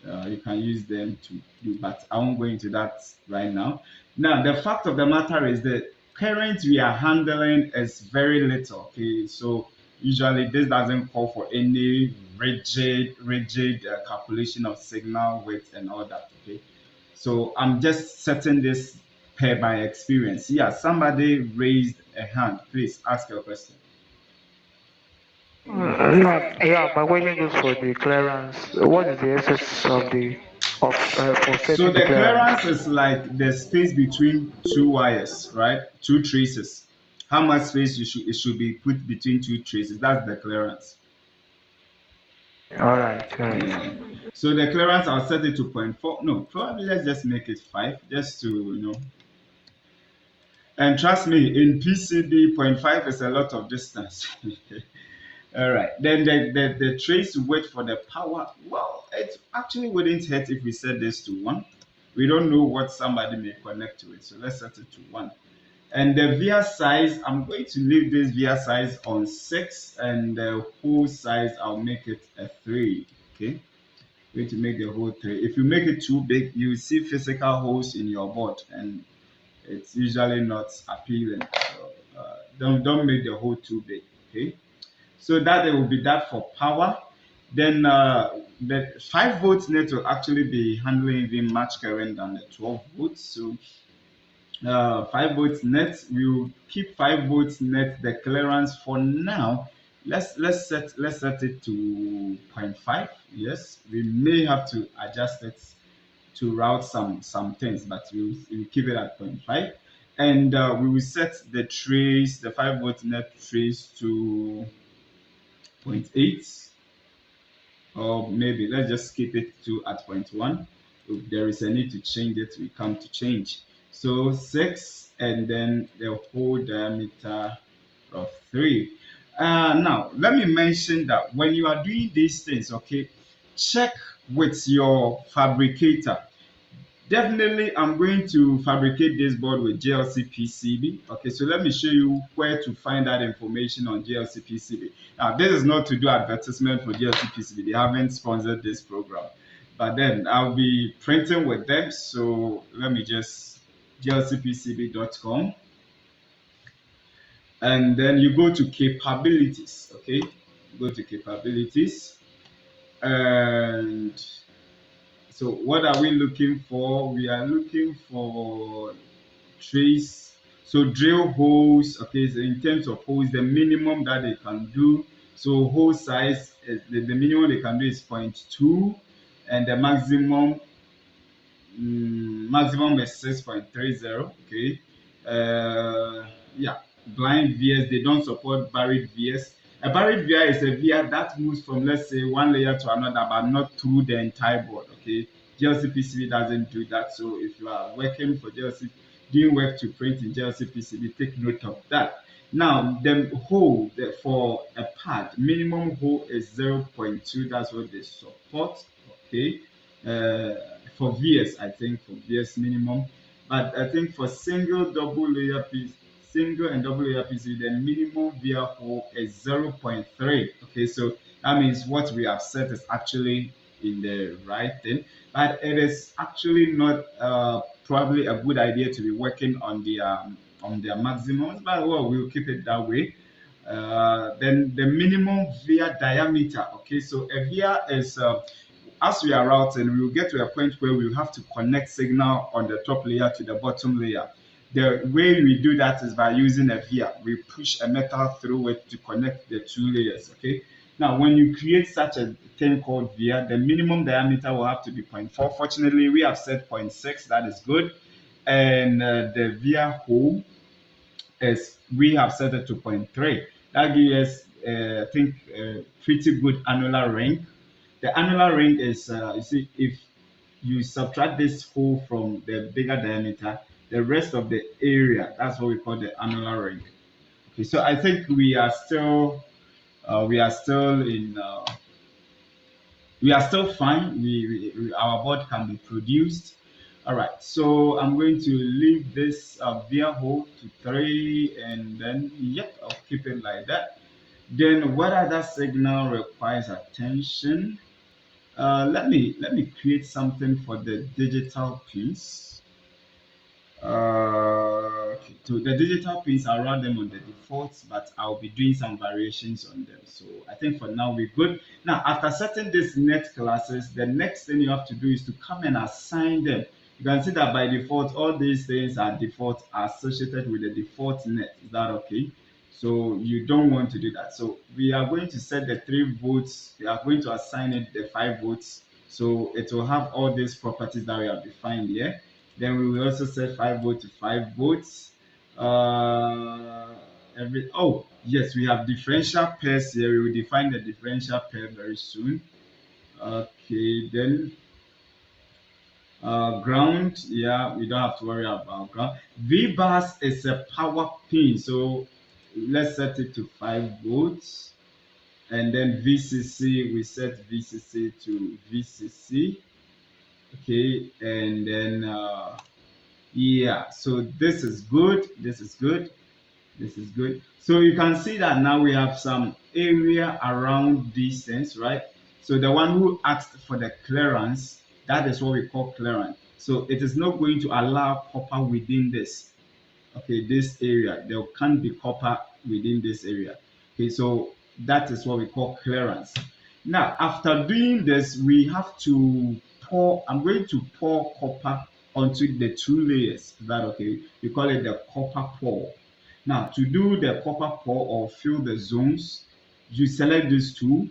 You can use them to do, but I won't go into that right now. Now, the fact of the matter is that current we are handling is very little. Okay, so usually this doesn't call for any rigid calculation of signal width and all that. Okay, so I'm just setting this per my experience. Yeah, somebody raised a hand. Please ask your question. Yeah, my question goes for the clearance. What is the essence of the of for So setting the the clearance? clearance is like the space between two wires, right? Two traces. How much space it should be put between two traces. That's the clearance. All right, all right. Yeah. So the clearance I'll set it to point 0.4. No, probably let's just make it 5, just to And trust me, in PCB, zero point 0.5 is a lot of distance. All right. Then the trace weight for the power, well, it actually wouldn't hurt if we set this to 1. We don't know what somebody may connect to it. So let's set it to 1. And the via size, I'm going to leave this via size on 6, and the hole size, I'll make it a 3. Okay. Going to make the hole 3. If you make it too big, you will see physical holes in your board, and it's usually not appealing. So don't make the hole too big. Okay. So that it will be that for power. Then the 5 volts net will actually be handling even much current than the 12 volts. So 5 volts net, we will keep 5 volts net the clearance for now. Let's set it to zero point 0.5. Yes, we may have to adjust it to route some things, but we'll keep it at zero point 0.5. And we will set the trace, the 5 volt net trace to zero point 0.8, or maybe let's just keep it to at zero point 0.1. If there is a need to change it, we come to change. So 6, and then the whole diameter of 3. Now, let me mention that when you are doing these things, okay, check with your fabricator. Definitely, I'm going to fabricate this board with JLC PCB. Okay, so let me show you where to find that information on JLC PCB. Now, this is not to do advertisement for JLC PCB. They haven't sponsored this program. But then I'll be printing with them. So let me just jlcpcb.com. And then you go to capabilities. Okay, go to capabilities. And so what are we looking for? We are looking for trace. So drill holes. Okay, so in terms of holes, the minimum that they can do. So hole size, the minimum they can do is 0.2, and the maximum is 6.30. Okay. Yeah, blind VS, they don't support buried VS. A buried VI is a VI that moves from, let's say, one layer to another, but not through the entire board. Okay. JLC PCB doesn't do that. So if you are working for JLC, doing work to print in JLC PCB, take note of that. Now, the hole for a pad, minimum hole is 0.2. That's what they support. Okay. For VS, I think for VS minimum. But I think for single and double layer PCB, the minimum via hole is 0.3. Okay, so that means what we have set is actually in the right thing, but it is actually not probably a good idea to be working on their maximums. But well, we'll keep it that way. Then the minimum via diameter. Okay, so a via is as we are routing, we will get to a point where we will have to connect signal on the top layer to the bottom layer. The way we do that is by using a via. We push a metal through it to connect the two layers. Okay. Now, when you create such a thing called via, the minimum diameter will have to be 0.4. Fortunately, we have set 0.6. That is good. And the via hole is we have set it to 0.3. That gives us, I think, a pretty good annular ring. The annular ring is, you see, if you subtract this hole from the bigger diameter, the rest of the area, that's what we call the annular ring. Okay, so I think we are still in, we are still fine. Our board can be produced. All right, so I'm going to leave this via hole to 3, and then, yep, I'll keep it like that. Then what other signal requires attention? Let me create something for the digital piece. Okay, so the digital pins, I'll run them on the defaults, but I'll be doing some variations on them. So I think for now we're good. Now, after setting these net classes, the next thing you have to do is to come and assign them. You can see that by default, all these things are default associated with the default net. Is that okay? So you don't want to do that. So we are going to set the 3 votes. We are going to assign it the 5 votes. So it will have all these properties that we have defined here. Then we will also set 5 votes to 5 votes. Every Oh yes, we have differential pairs here. We will define the differential pair very soon. Okay, then ground. Yeah, we don't have to worry about ground. V bars is a power pin, so let's set it to 5 volts. And then VCC, we set VCC to VCC. Okay, and then yeah, so this is good. This is good. This is good. So you can see that now we have some area around these things, right? So the one who asked for the clearance, that is what we call clearance. So it is not going to allow copper within this. Okay, this area, there can't be copper within this area. Okay, so that is what we call clearance. Now, after doing this, we have to pour, I'm going to pour copper onto the 2 layers. Is that okay? We call it the copper pour. Now, to do the copper pour or fill the zones, you select these two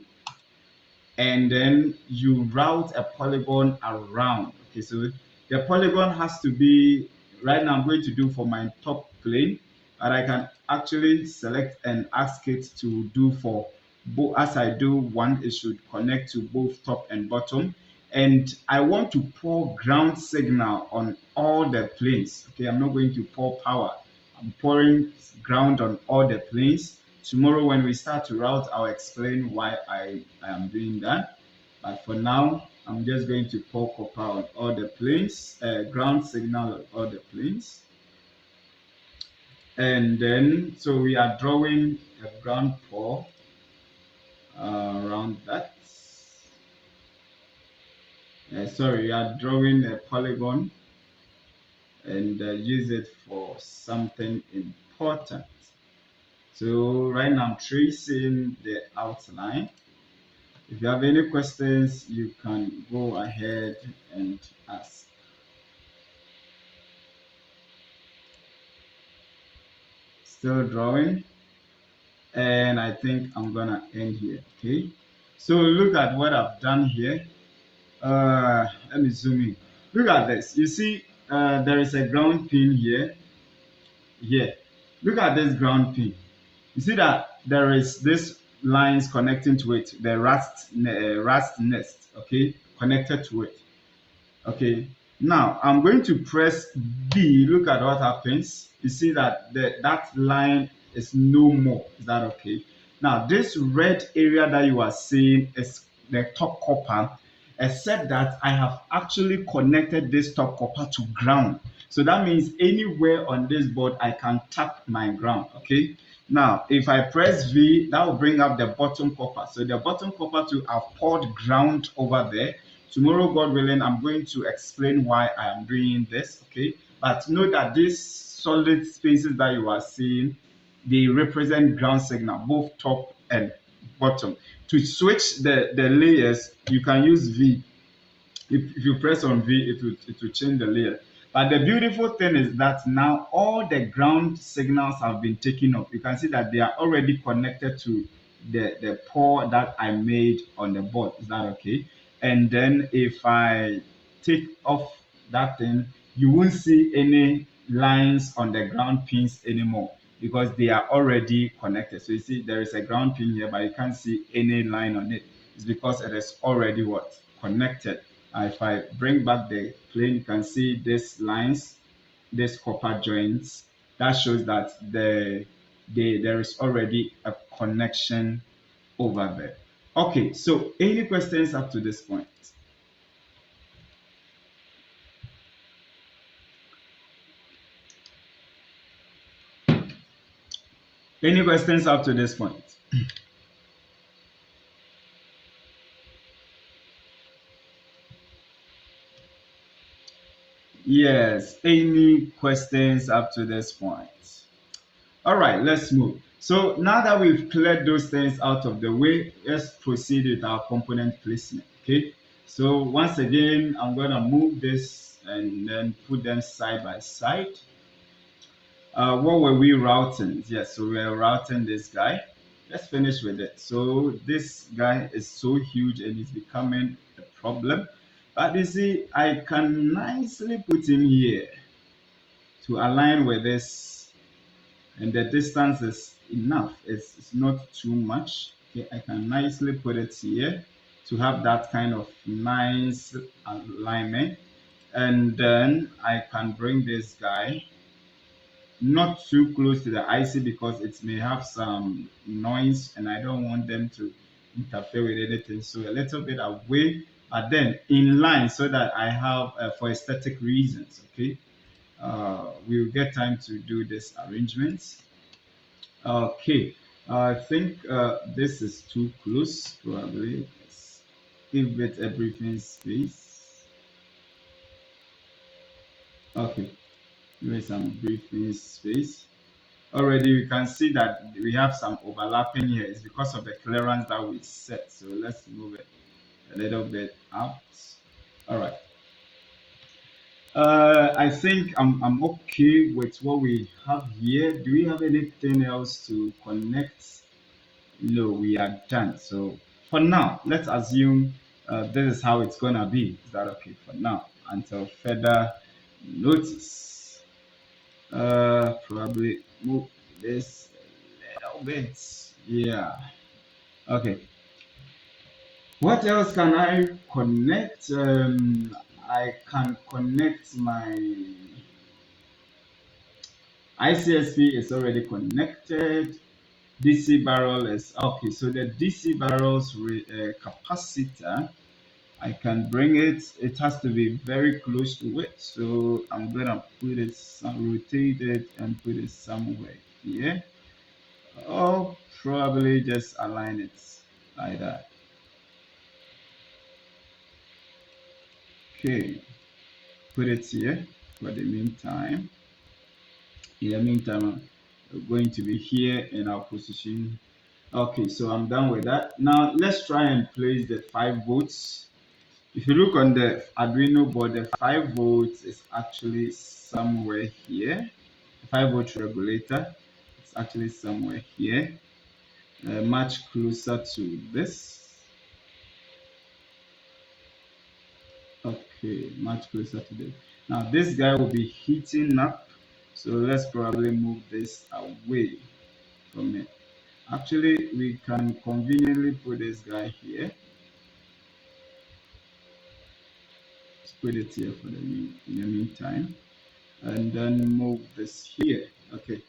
and then you route a polygon around. Okay, so the polygon has to be, right now I'm going to do for my top plane, but I can actually select and ask it to do for both. As I do one, it should connect to both top and bottom. And I want to pour ground signal on all the planes. Okay, I'm not going to pour power. I'm pouring ground on all the planes. Tomorrow, when we start to route, I'll explain why I am doing that. But for now, I'm just going to pour copper on all the planes, ground signal on all the planes. And then, so we are drawing a ground pour around that. Sorry, we are drawing a polygon and use it for something important. So right now I'm tracing the outline. If you have any questions, you can go ahead and ask. Still drawing, and I think I'm gonna end here. Okay, so look at what I've done here. Let me zoom in. Look at this. You see, there is a ground pin here. Here, look at this ground pin. You see that there is this lines connecting to it, the rust nest. Okay, connected to it. Okay, now I'm going to press B. Look at what happens. You see that that line is no more. Is that okay? Now this red area that you are seeing is the top copper, except that I have actually connected this top copper to ground. So that means anywhere on this board I can tap my ground. Okay, now if I press V, that will bring up the bottom copper. So the bottom copper too, I've poured ground over there. Tomorrow, God willing, I'm going to explain why I am doing this. Okay, but know that these solid spaces that you are seeing, they represent ground signal, both top and bottom. To switch the layers, you can use V. If you press on V, it will change the layer. But the beautiful thing is that now all the ground signals have been taken off. You can see that they are already connected to the pour that I made on the board. Is that okay? And then if I take off that thing, you won't see any lines on the ground pins anymore because they are already connected. So you see there is a ground pin here, but you can't see any line on it. It's because it is already what? Connected. If I bring back the plane, you can see these lines, these copper joints. That shows that there is already a connection over there. Okay, so any questions up to this point? Any questions up to this point? Yes. Any questions up to this point? All right, let's move. So now that we've cleared those things out of the way, let's proceed with our component placement. Okay. So once again, I'm gonna move this and then put them side by side. What were we routing? Yes, so we're routing this guy. Let's finish with it. So this guy is so huge and it's becoming a problem. But you see, I can nicely put him here to align with this, and the distance is enough. It's not too much. Okay, I can nicely put it here to have that kind of nice alignment. And then I can bring this guy not too close to the IC because it may have some noise and I don't want them to interfere with anything. So a little bit away, but then in line so that I have for aesthetic reasons. Okay, we'll get time to do this arrangements. Okay, I think this is too close. Probably let's give it a breathing space. Okay, give it some breathing space. Already we can see that we have some overlapping here. It's because of the clearance that we set. So let's move it a little bit out. All right. I think I'm okay with what we have here. Do we have anything else to connect? No, we are done. So for now, let's assume this is how it's gonna be. Is that okay for now? Until further notice. Probably move this a little bit. Yeah. Okay. What else can I connect? I can connect my ICSP is already connected. DC barrel is okay. So the DC barrel's capacitor, I can bring it. It has to be very close to it. So I'm gonna put it, rotate it, and put it somewhere here. Or probably just align it like that. Okay, put it here for the meantime. In the meantime, I'm going to be here in our position. Okay, so I'm done with that. Now let's try and place the 5 volts. If you look on the Arduino board, the 5 volts is actually somewhere here. The 5-volt regulator is actually somewhere here, much closer to this. Okay, much closer to this. Now this guy will be heating up, so let's probably move this away from it. Actually, we can conveniently put this guy here. Let's put it here for in the meantime, and then move this here. Okay,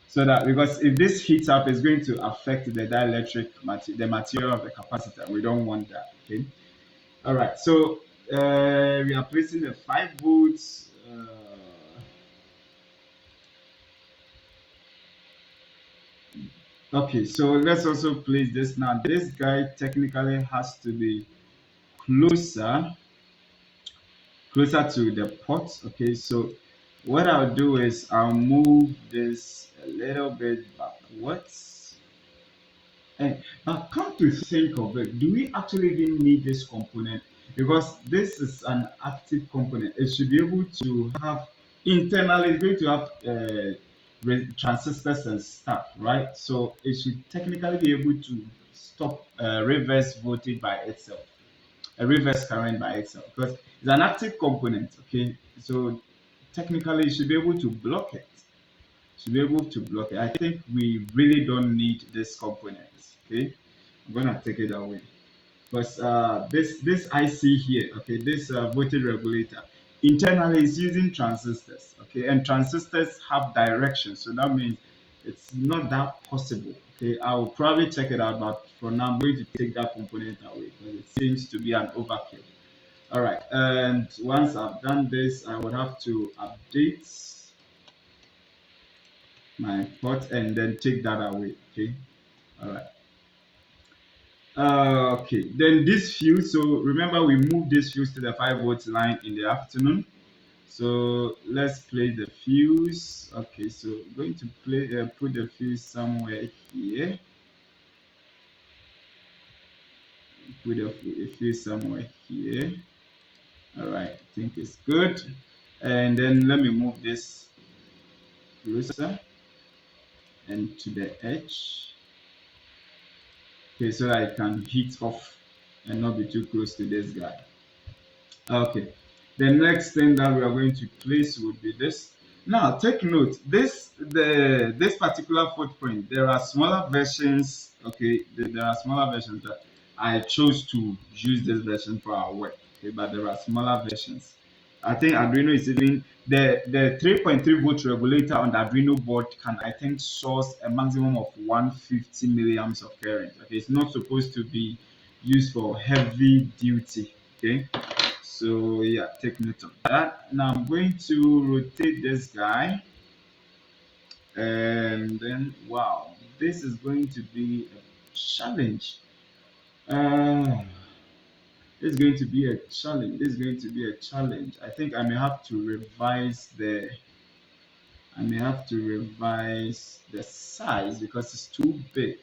so that because if this heats up, it's going to affect the dielectric the material of the capacitor. We don't want that. Okay. All right. So we are placing the 5 volts. Okay, so let's also place this now. This guy technically has to be closer to the pot. Okay, so what I'll do is I'll move this a little bit backwards. And come to think of it, do we actually even need this component? Because this is an active component. It should be able to have internally, it's going to have transistors and stuff, right? So it should technically be able to stop reverse voltage by itself, a reverse current by itself, because it's an active component. Okay, so technically it should be able to block it. Should be able to block it. I think we really don't need this component. Okay, I'm gonna take it away because this IC here, okay, this voltage regulator internally is using transistors. Okay, and transistors have direction, so that means it's not that possible. Okay, I will probably check it out, but for now I'm going to take that component away because it seems to be an overkill. All right, and once I've done this, I would have to update my port and then take that away. Okay, all right. Okay, then this fuse. So remember, we moved this fuse to the 5 volts line in the afternoon. So let's place the fuse. Okay, so going to put the fuse somewhere here. Put a fuse somewhere here. All right, I think it's good. And then let me move this closer and to the edge. Okay, so I can heat off and not be too close to this guy. Okay. The next thing that we are going to place would be this. Now, take note. This particular footprint. There are smaller versions. Okay, there are smaller versions that I chose to use this version for our work. Okay, but there are smaller versions. I think Arduino is even the 3.3 volt regulator on the Arduino board can I think source a maximum of 150 milliamps of current. Okay, it's not supposed to be used for heavy duty. Okay, so yeah, take note of that. Now I'm going to rotate this guy, and then wow, this is going to be a challenge. Uh, it's going to be a challenge. This is going to be a challenge. I think I may have to revise the. I may have to revise the size because it's too big.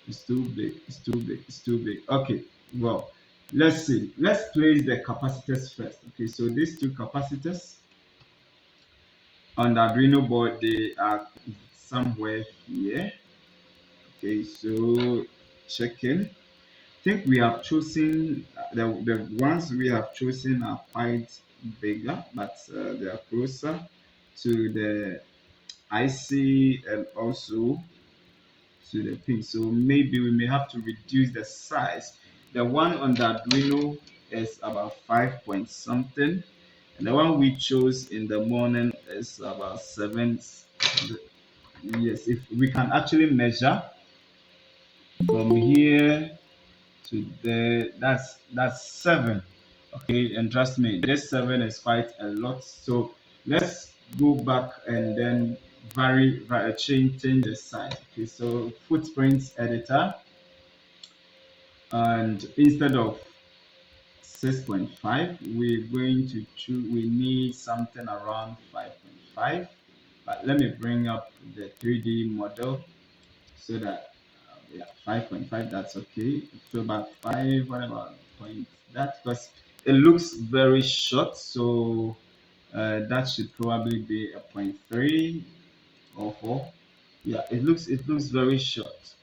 It's too big. It's too big. It's too big. Okay. Well, let's see. Let's place the capacitors first. Okay. So these two capacitors on the Arduino board, they are somewhere here. Okay, so check in. I think we have chosen the ones we have chosen are quite bigger, but they are closer to the IC and also to the pin. So maybe we may have to reduce the size. The one on the Arduino is about 5 point something, and the one we chose in the morning is about 7. Yes, if we can actually measure from here to there, that's 7. Okay, and trust me, this 7 is quite a lot. So let's go back and then change the size. Okay, so footprints editor, and instead of 6.5, we're going to choose. We need something around 5.5. But let me bring up the 3D model so that yeah, 5.5, that's okay. So about 5, what about point that? Because it looks very short, so that should probably be a point 3 or 4. Yeah, it looks very short.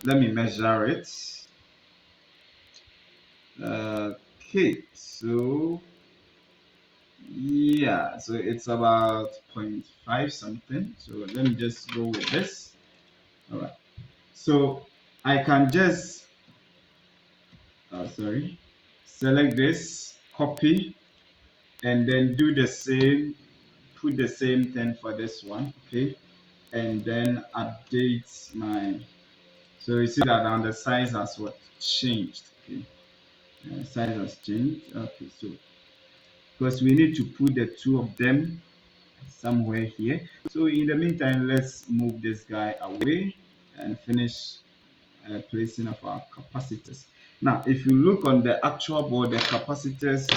Let me measure it. Okay, so yeah, so it's about point 0.5 something. So let me just go with this. All right. So I can just sorry, select this, copy, and then do the same, put the same thing for this one, okay, and then update my. So you see that now the size has what changed, okay, size has changed, okay. So because we need to put the two of them somewhere here. So in the meantime, let's move this guy away and finish placing of our capacitors. Now, if you look on the actual board, the capacitors,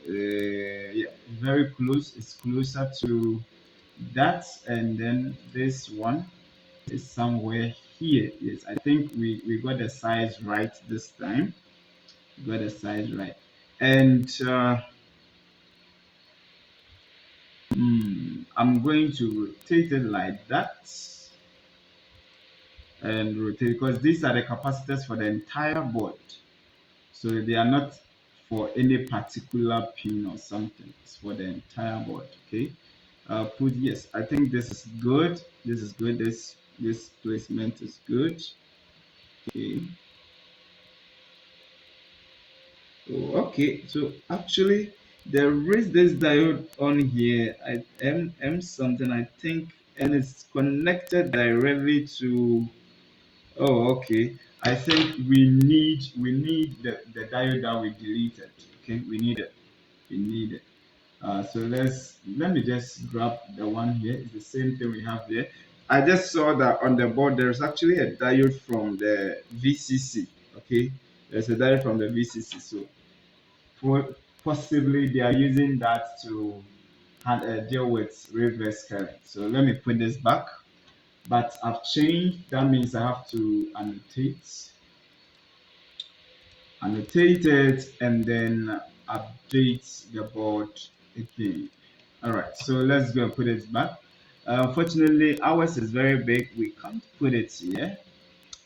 yeah, very close. It's closer to that, and then this one is somewhere here. Yes, I think we got the size right this time. We got the size right, and I'm going to rotate it like that and rotate because these are the capacitors for the entire board. So they are not for any particular pin or something. It's for the entire board. Okay. Put yes. I think this is good. This is good. This placement is good. Okay. Oh, okay. So actually, there is this diode on here. M something I think, and it's connected directly to. Oh, okay. I think we need the diode that we deleted. Okay, we need it. We need it. So let me just grab the one here. It's the same thing we have there. I just saw that on the board there's actually a diode from the VCC. Okay, there's a diode from the VCC. So possibly they are using that to deal with reverse current. So let me put this back. But I've changed. That means I have to annotate it, and then update the board again. All right, so let's go and put it back. Unfortunately, ours is very big. We can't put it here.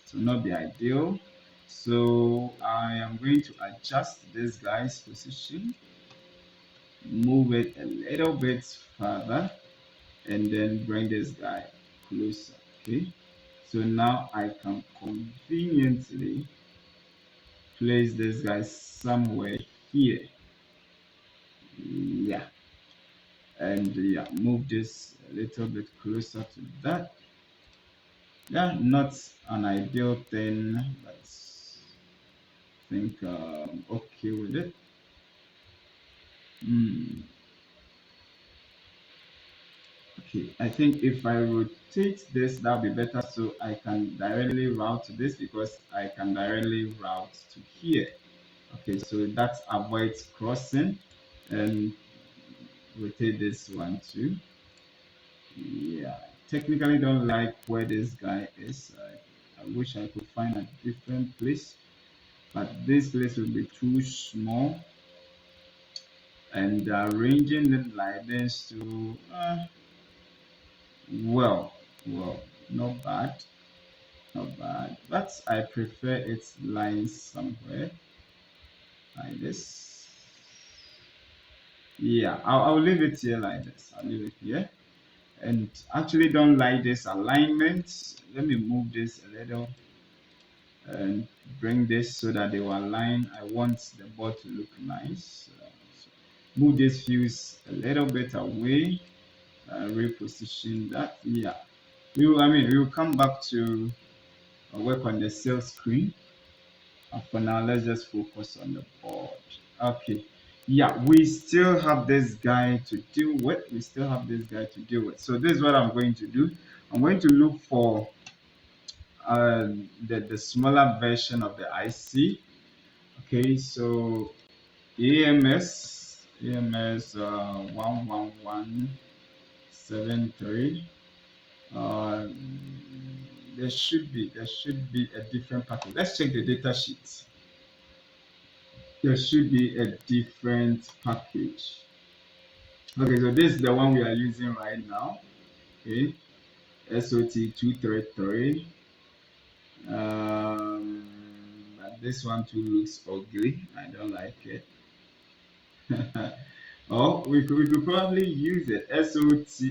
So not be ideal. So I am going to adjust this guy's position, move it a little bit further, and then bring this guy closer. Okay. So now I can conveniently place this guy somewhere here. Yeah. And yeah, move this a little bit closer to that. Yeah, not an ideal thing, but I think okay with it. Hmm. Okay, I think if I rotate this, that'll be better so I can directly route to this because I can directly route to here. Okay, so that avoids crossing, and rotate this one too. Yeah, technically don't like where this guy is. I wish I could find a different place, but this place will be too small, and arranging it like this to well, well, not bad. Not bad, but I prefer it lying somewhere like this. Yeah, I'll leave it here like this. I'll leave it here. And actually don't like this alignment. Let me move this a little and bring this so that they will align. I want the board to look nice. So move this fuse a little bit away. Reposition that. Yeah. We will come back to work on the sales screen. For now, let's just focus on the board. Okay. Yeah, we still have this guy to deal with. We still have this guy to deal with. So this is what I'm going to do. I'm going to look for the smaller version of the IC. Okay, so AMS 11173. Uh, there should be a different package. Let's check the data sheet. There should be a different package. Okay, so this is the one we are using right now. Okay, SOT233. But this one too looks ugly. I don't like it. Oh, we could probably use it. SOT.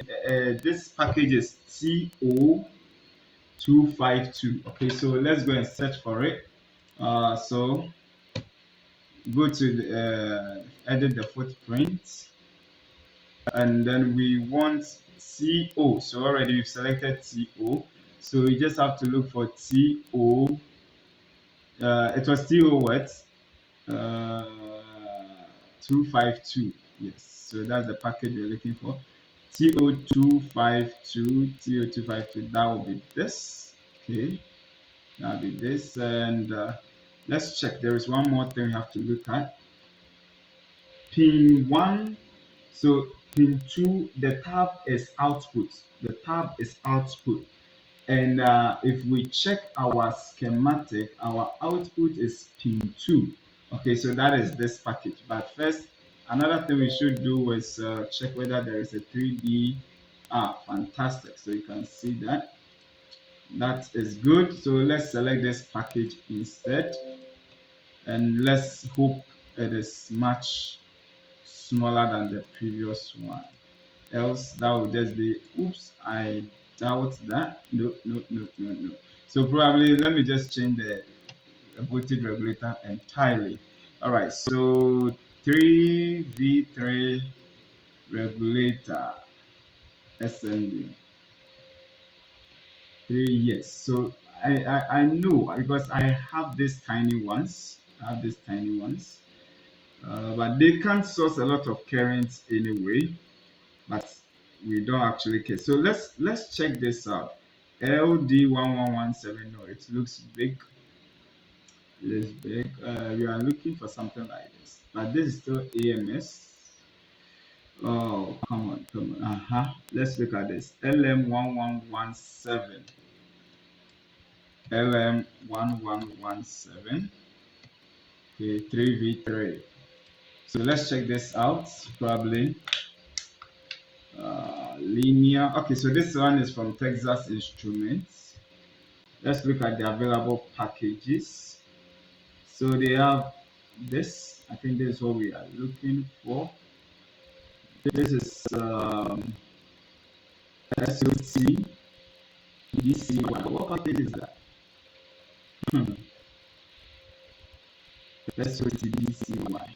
This package is TO252. Okay, so let's go and search for it. So go to edit the footprint, and then we want CO. So already we've selected CO. So we just have to look for TO. It was TO what? Uh, 252. Yes. So that's the package we're looking for. TO252. TO252. That will be this. Okay. That'll be this. And let's check. There is one more thing we have to look at. Pin 1. So pin 2, the tab is output. The tab is output. And if we check our schematic, our output is pin 2. Okay, so that is this package. But first, another thing we should do is check whether there is a 3D. Fantastic. So you can see that. That is good. So let's select this package instead. And let's hope it is much smaller than the previous one. Else that would just be oops, I doubt that. No, no, no, no, no. So probably let me just change the voltage regulator entirely. All right, so 3V3 regulator SMD 3 years. So I know because I have these tiny ones. But they can't source a lot of current anyway. But we don't actually care. So let's check this out. LD1117. No, it looks big. It is big. We are looking for something like this. but this is still AMS. Oh, come on, come on. Let's look at this. LM1117. LM1117. Okay, 3v3. So let's check this out. Probably linear. Okay, so this one is from Texas Instruments. Let's look at the available packages. So they have this. I think this is what we are looking for. This is SOT DCY. What package is that? SOT DCY.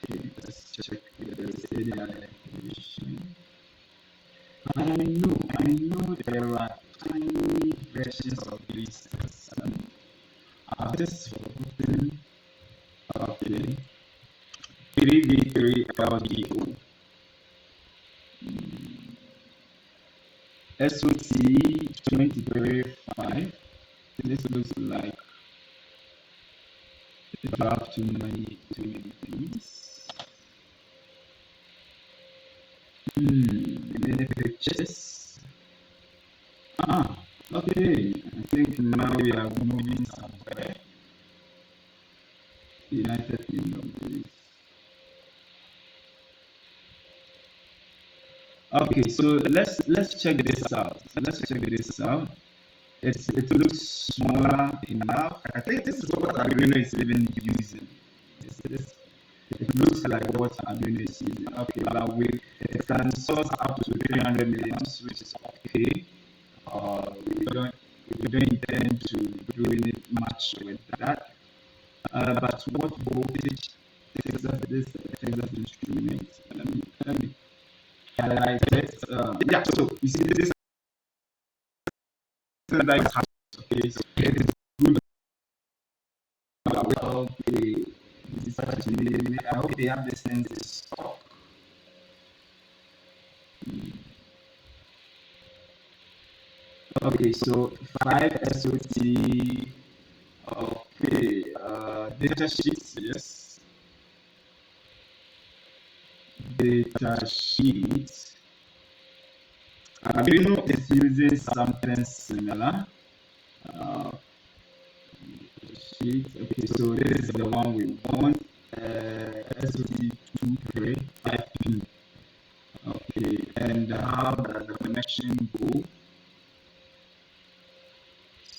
Okay, let's check if there's any other information. I know there are tiny versions of these. I've just forgotten. Okay, 3v3 LDO. SOT 23.5. This looks like drop too many things. Many pictures. Okay. I think now we are moving somewhere. United Kingdom, please. Okay, so let's check this out. It looks smaller enough. I think this is what Arduino is even using. It looks like what Arduino is using. Okay, but it can source up to 300 milliamps, which is okay. We don't intend to doing it much with that. But what voltage this Texas Instrument? Let me highlight it. Yeah, so you see this is like okay, so it is good. Okay, this is actually, I hope they have this thing in stock. Okay, so 5 SOT. Okay, data sheets, yes. Data sheets. Arduino is using something similar. Sheet. Okay, so this is the one we want. SOT 235P. Okay, and how does the connection go?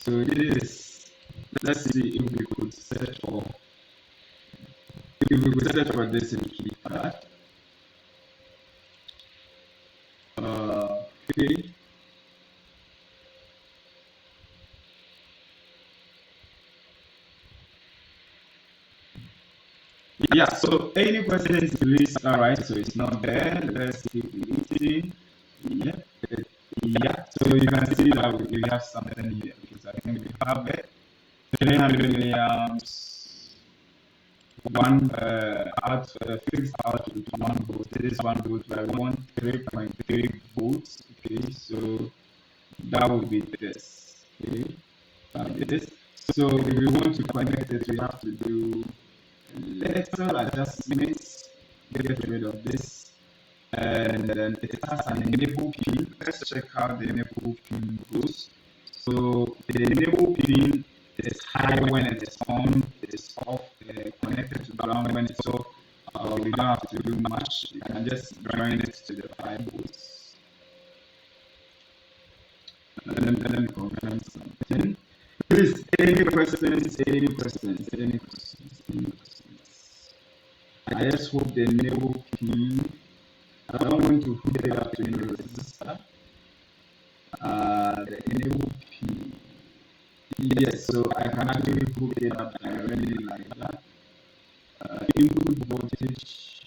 So this is, let's see if we could search for this in KiCAD. Okay. Yeah, so any questions please. All right, so it's not there. Let's see if we see. Yeah, yeah. So you can see that we have something here because I think we have it. 300 milliamps, one fixed output 1 volt. This is 1 volt, but I want 3.3 volts. Okay, so that would be this. Okay, this. So if we want to connect it, we have to do little adjustments, get rid of this, and then it has an enable pin. Let's check how the enable pin goes. So the enable pin is high when it is on, it is off, connected to ground when it's off. We don't have to do much. You can just join it to the 5 volts. Let me confirm something. Please, any questions? I just hope the enable pin. I don't want to hook it up to any resistor. The enable pin. Yes, so I can actually hook it up directly like that. Input voltage.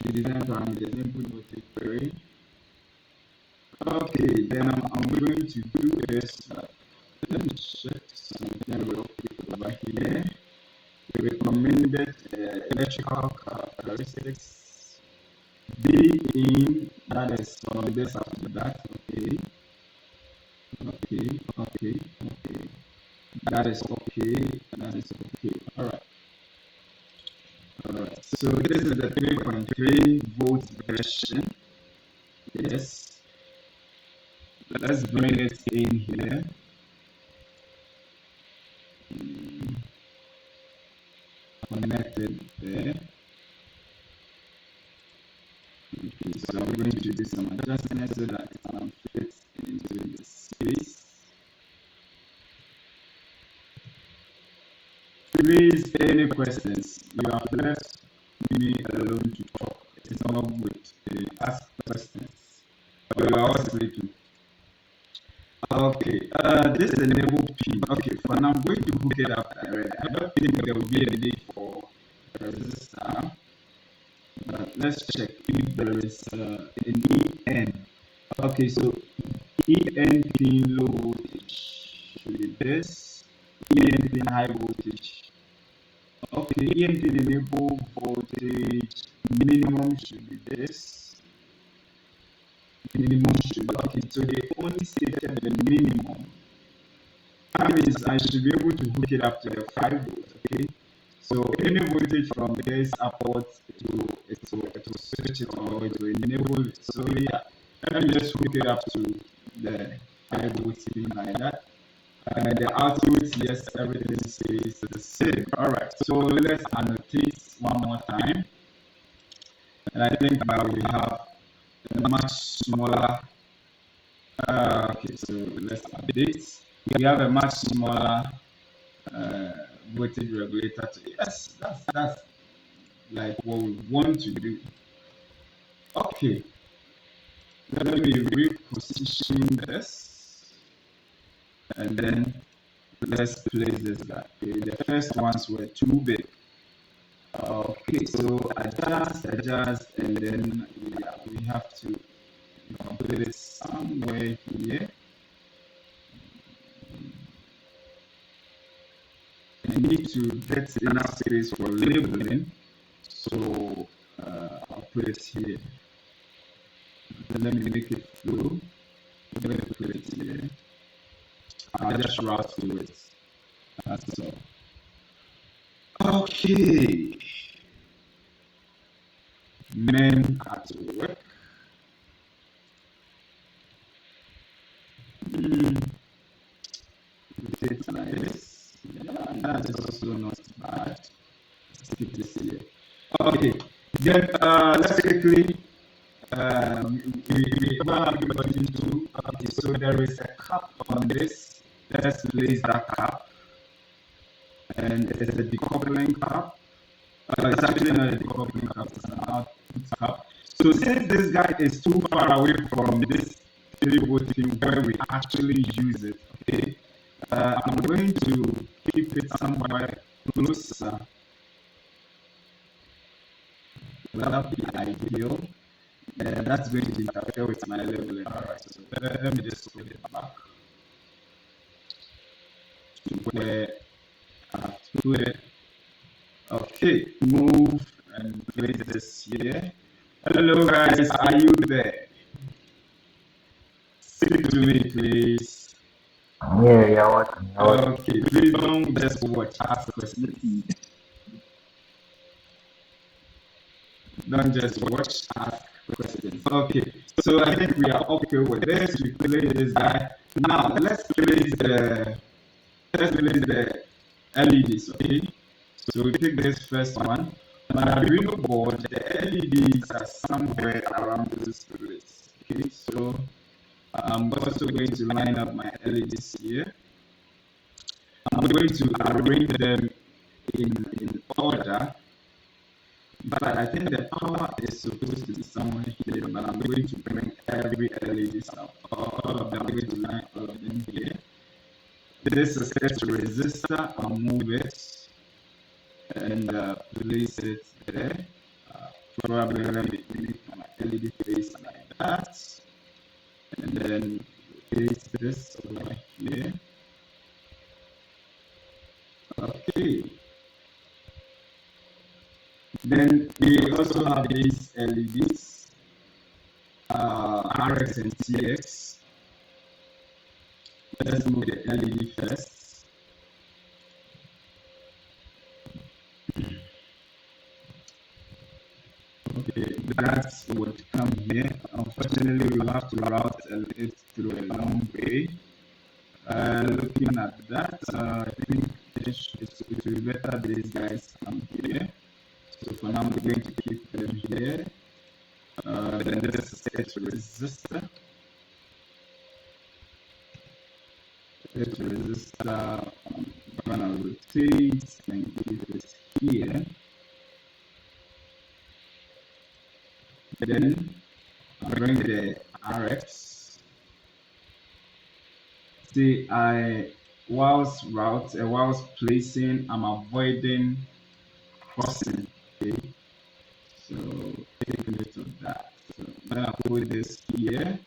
The design parameters, input voltage 3. Okay, then I'm going to do this. Let me check something real quick over here. The recommended electrical characteristics be in, that is from this up to that. Okay. That is okay. That is okay. All right. All right. So this is the 3.3 volt version. Yes. Let's bring it in here. Connect it there. Okay, so I'm going to do some adjustments so that it can fit into the space. Please, any questions? You have left me alone to talk. It's not good. Ask questions. But you are all sleeping. Okay, this is enable pin. Okay, for now I'm going to hook it up direct. I don't think there will be a need for a resistor, but let's check if there is an EN. Okay, so EN pin low voltage should be this. EN pin high voltage. Okay, EN pin enable voltage minimum should be this. Minimum should be okay. So they only stated the minimum. That means I should be able to hook it up to the 5 volts, okay? So any voltage from this upwards, it will switch it or it will enable it. So yeah, let me just hook it up to the 5 volts pin like that. And the output, yes, everything stays the same. Alright, so let's annotate one more time. And I think now we have a much smaller, okay, so let's update. We have a much smaller voltage regulator to yes, that's like what we want to do. Okay, let me reposition this and then let's place this guy. Okay, the first ones were too big. Okay, so adjust, and then yeah, we have to put it somewhere here. I need to get enough space for labeling, so I'll put it here. Let me make it flow. Let me put it here. I'll just route through it. That's all. Okay. Men at work. It's like this. Yeah, that is also not bad. Let's keep this here. Okay. Then let's quickly we continue to okay, so there is a cap on this. Let's place that cap, and it's a decoupling cap. It's actually not a decoupling cap, it's an output cap. So since this guy is too far away from this 3 volt pin where we actually use it, okay, I'm going to keep it somewhere closer. That'll be ideal. That's going to interfere with my labeling. Alright, so let me just put it back to where I put it. Okay, move and place this here. Hello guys, are you there? Speak to me, please. Yeah, what? Okay, please don't just watch, ask questions. Don't just watch, ask questions. Okay, so I think we are okay with this. We play this guy. Now let's place the LEDs. Okay, so we pick this first one. On our Arduino board, the LEDs are somewhere around this place. Okay, so I'm also going to line up my LEDs here. I'm going to arrange them in order. But I think the power is supposed to be somewhere here, but I'm going to bring every LED out. All of them, I'm going to line all of them here. This is set resistor, I'll move it and place it there. Probably let me make my LED face like that. And then place this over here. Okay. Then we also have these LEDs, RX and TX. Let's move the LED first. Okay, that would come here. Unfortunately, we will have to route it through a long way. Looking at that, I think it will be better these guys come here. So for now, we're going to keep them here. Then this is it resistor. It resistor, I'm gonna rotate and keep it here. Then I bring the RX. See, whilst placing, I'm avoiding crossing. Okay, so take note of that. So I'm gonna put this here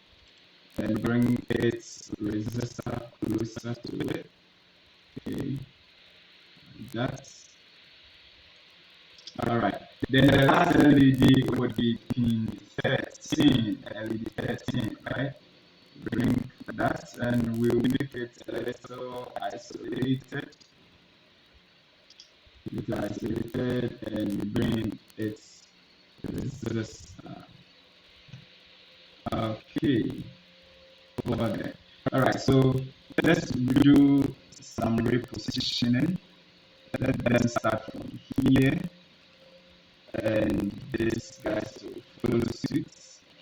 and bring its resistor closer to it. Okay, that's all right. Then the last LED would be pin 13, LED 13, right? Bring that and we'll make it a little isolated. And bring its resistor. Okay, over there. All right, so let's do some repositioning. Let them start from here, and this guys will follow suit.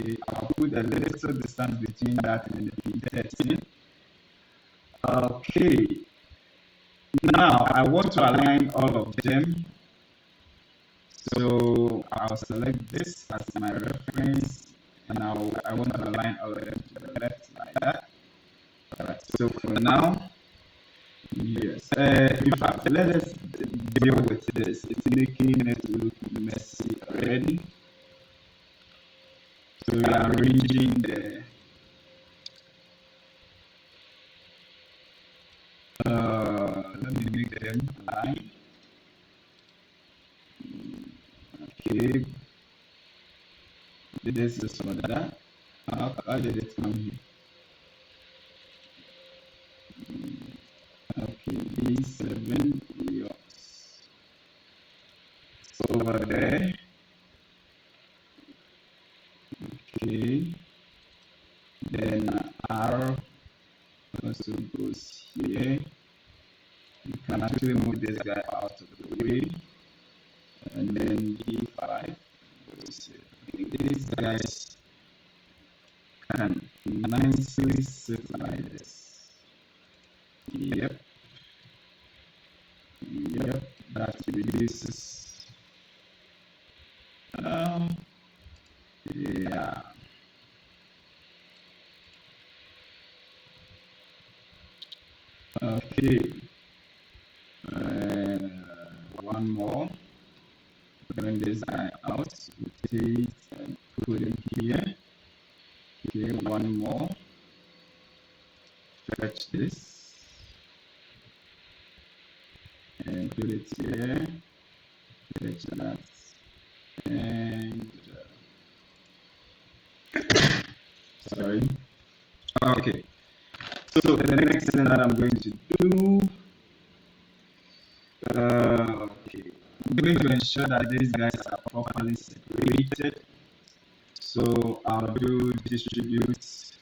Okay, I'll put a little distance between that and the P13. Okay, now I want to align all of them. So I'll select this as my reference, and I want to align all of them to the left like that. Alright, so for now, yes. In fact, let us deal with this. It's making it look messy already. So we are arranging the let me make them line. Okay, this is for that. How did it come here? Okay, B7 yours. Over there. Okay. Then R also goes here. You can actually move this guy out of the way. And then D5 goes here. These guys can nicely sit like this. Yep. Yep. That reduces. Yeah. Okay. One more. Bring this guy out. Rotate and put him here. Okay, one more. Stretch this and put it here. Stretch that and sorry. Okay. So the next thing that I'm going to do, okay, I'm going to ensure that these guys are properly separated. So I'll do distribute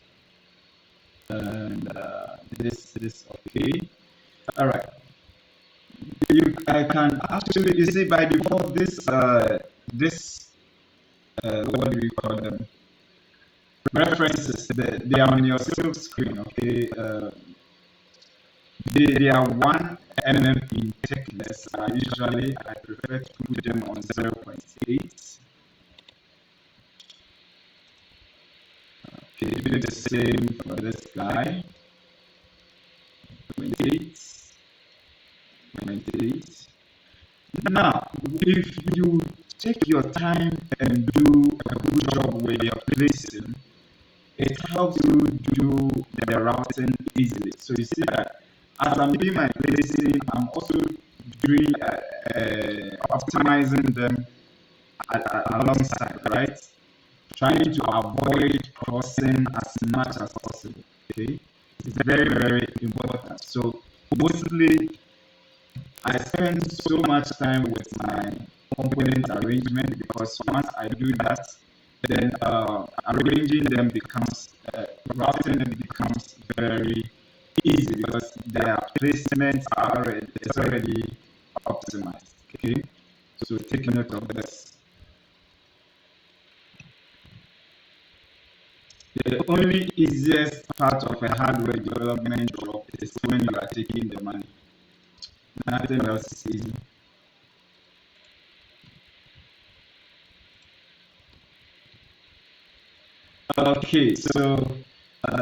and this is okay. All right. I can actually, you see, by default, what do we call them? References, they are on your silk screen, okay? They are 1 mm in thickness. Usually, I prefer to put them on 0.8. Okay, do the same for this guy. 0.8. 0.8. Now, if you take your time and do a good job with your placing, it helps you do the routing easily. So you see that as I'm doing my placing, I'm also doing optimizing them alongside, right? Trying to avoid crossing as much as possible. Okay, it's very, very important. So mostly I spend so much time with my component arrangement, because once I do that, then arranging them becomes, routing them becomes very easy, because their placements are already, it's already optimized. Okay, so take note of this. The only easiest part of a hardware development job is when you are taking the money. Nothing else is easy. Okay, so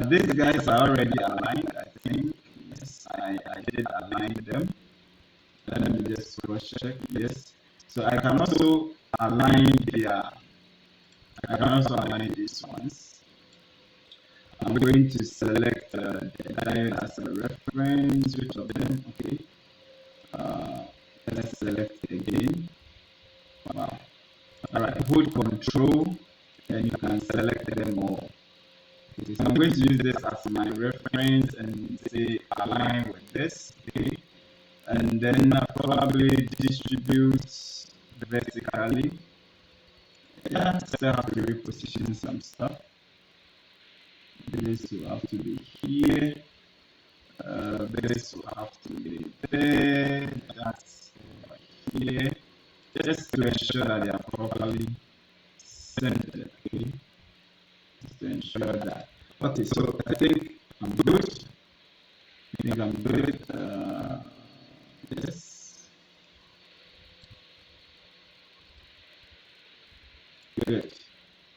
these guys are already aligned, I think. Yes, I did align them. Let me just cross check. Yes. So I can also align these ones. I'm going to select the diode as a reference, which of them, okay. Let's select again. Wow. All right, hold control and you can select them all. Okay, so I'm going to use this as my reference and say align with this, okay, and then probably distribute vertically. Yeah, still have to reposition some stuff. This will have to be here. This will have to be there. That's here. Just to ensure that they are properly centered. Okay. Just to ensure that. Okay, so I think I'm good. I think I'm good. Yes. Good.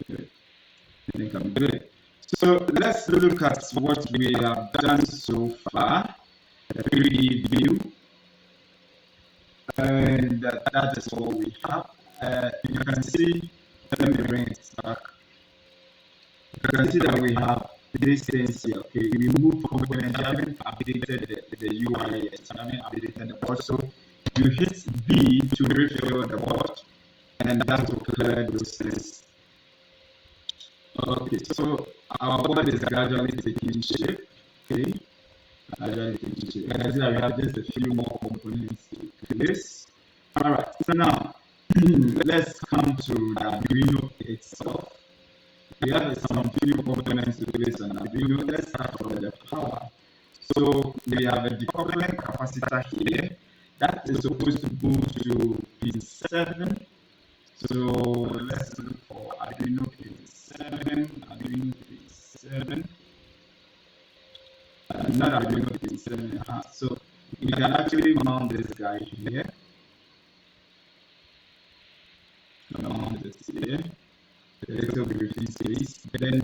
Good. I think I'm good. So let's look at what we have done so far. The 3D view. And that is what we have. You can see, let me bring it back. You can see that we have these things here. Okay, we move components. You haven't updated the UI yet. You haven't updated the board. So you hit B to refill the board, and that will clear those things. Okay, so our board is gradually taking shape. Okay, gradually taking shape. You can see that we have just a few more components to place. All right, so now let's come to the Arduino itself. We have some few components to place on Arduino. Let's start with the power. So we have a decoupling capacitor here that is supposed to go to pin 7. So let's look for Arduino pin 7. Arduino pin 7. Not Arduino pin 7. So we can actually mount this guy here. Mount this here. This will be within space. Then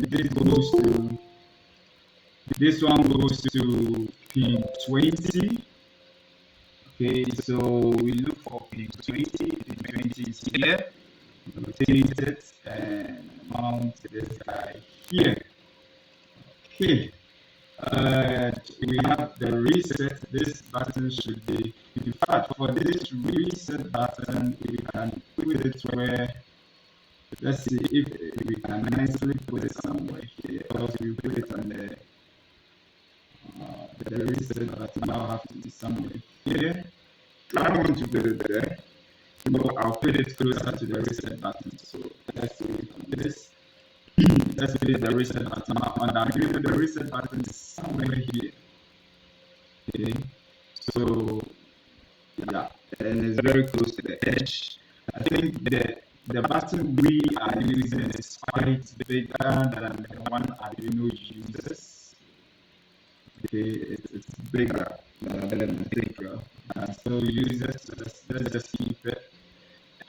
this one goes to pin 20. Okay, so we look for pin 20. Pin 20 is here. Rotate it and mount this guy here. Okay. We have the reset. This button should be, in fact, for this reset button, we can put it where, let's see if we can nicely put it somewhere here. Because we put it on the reset button now have to be somewhere here. I don't want to put it there. So I'll put it closer to the reset button. So let's do it on this. Let's put the reset button on that. The reset button is somewhere here. Okay. So yeah, and it's very close to the edge. I think the button we are using is quite bigger than the one Arduino uses. Okay, it's bigger than I think so uses. So let's just keep it.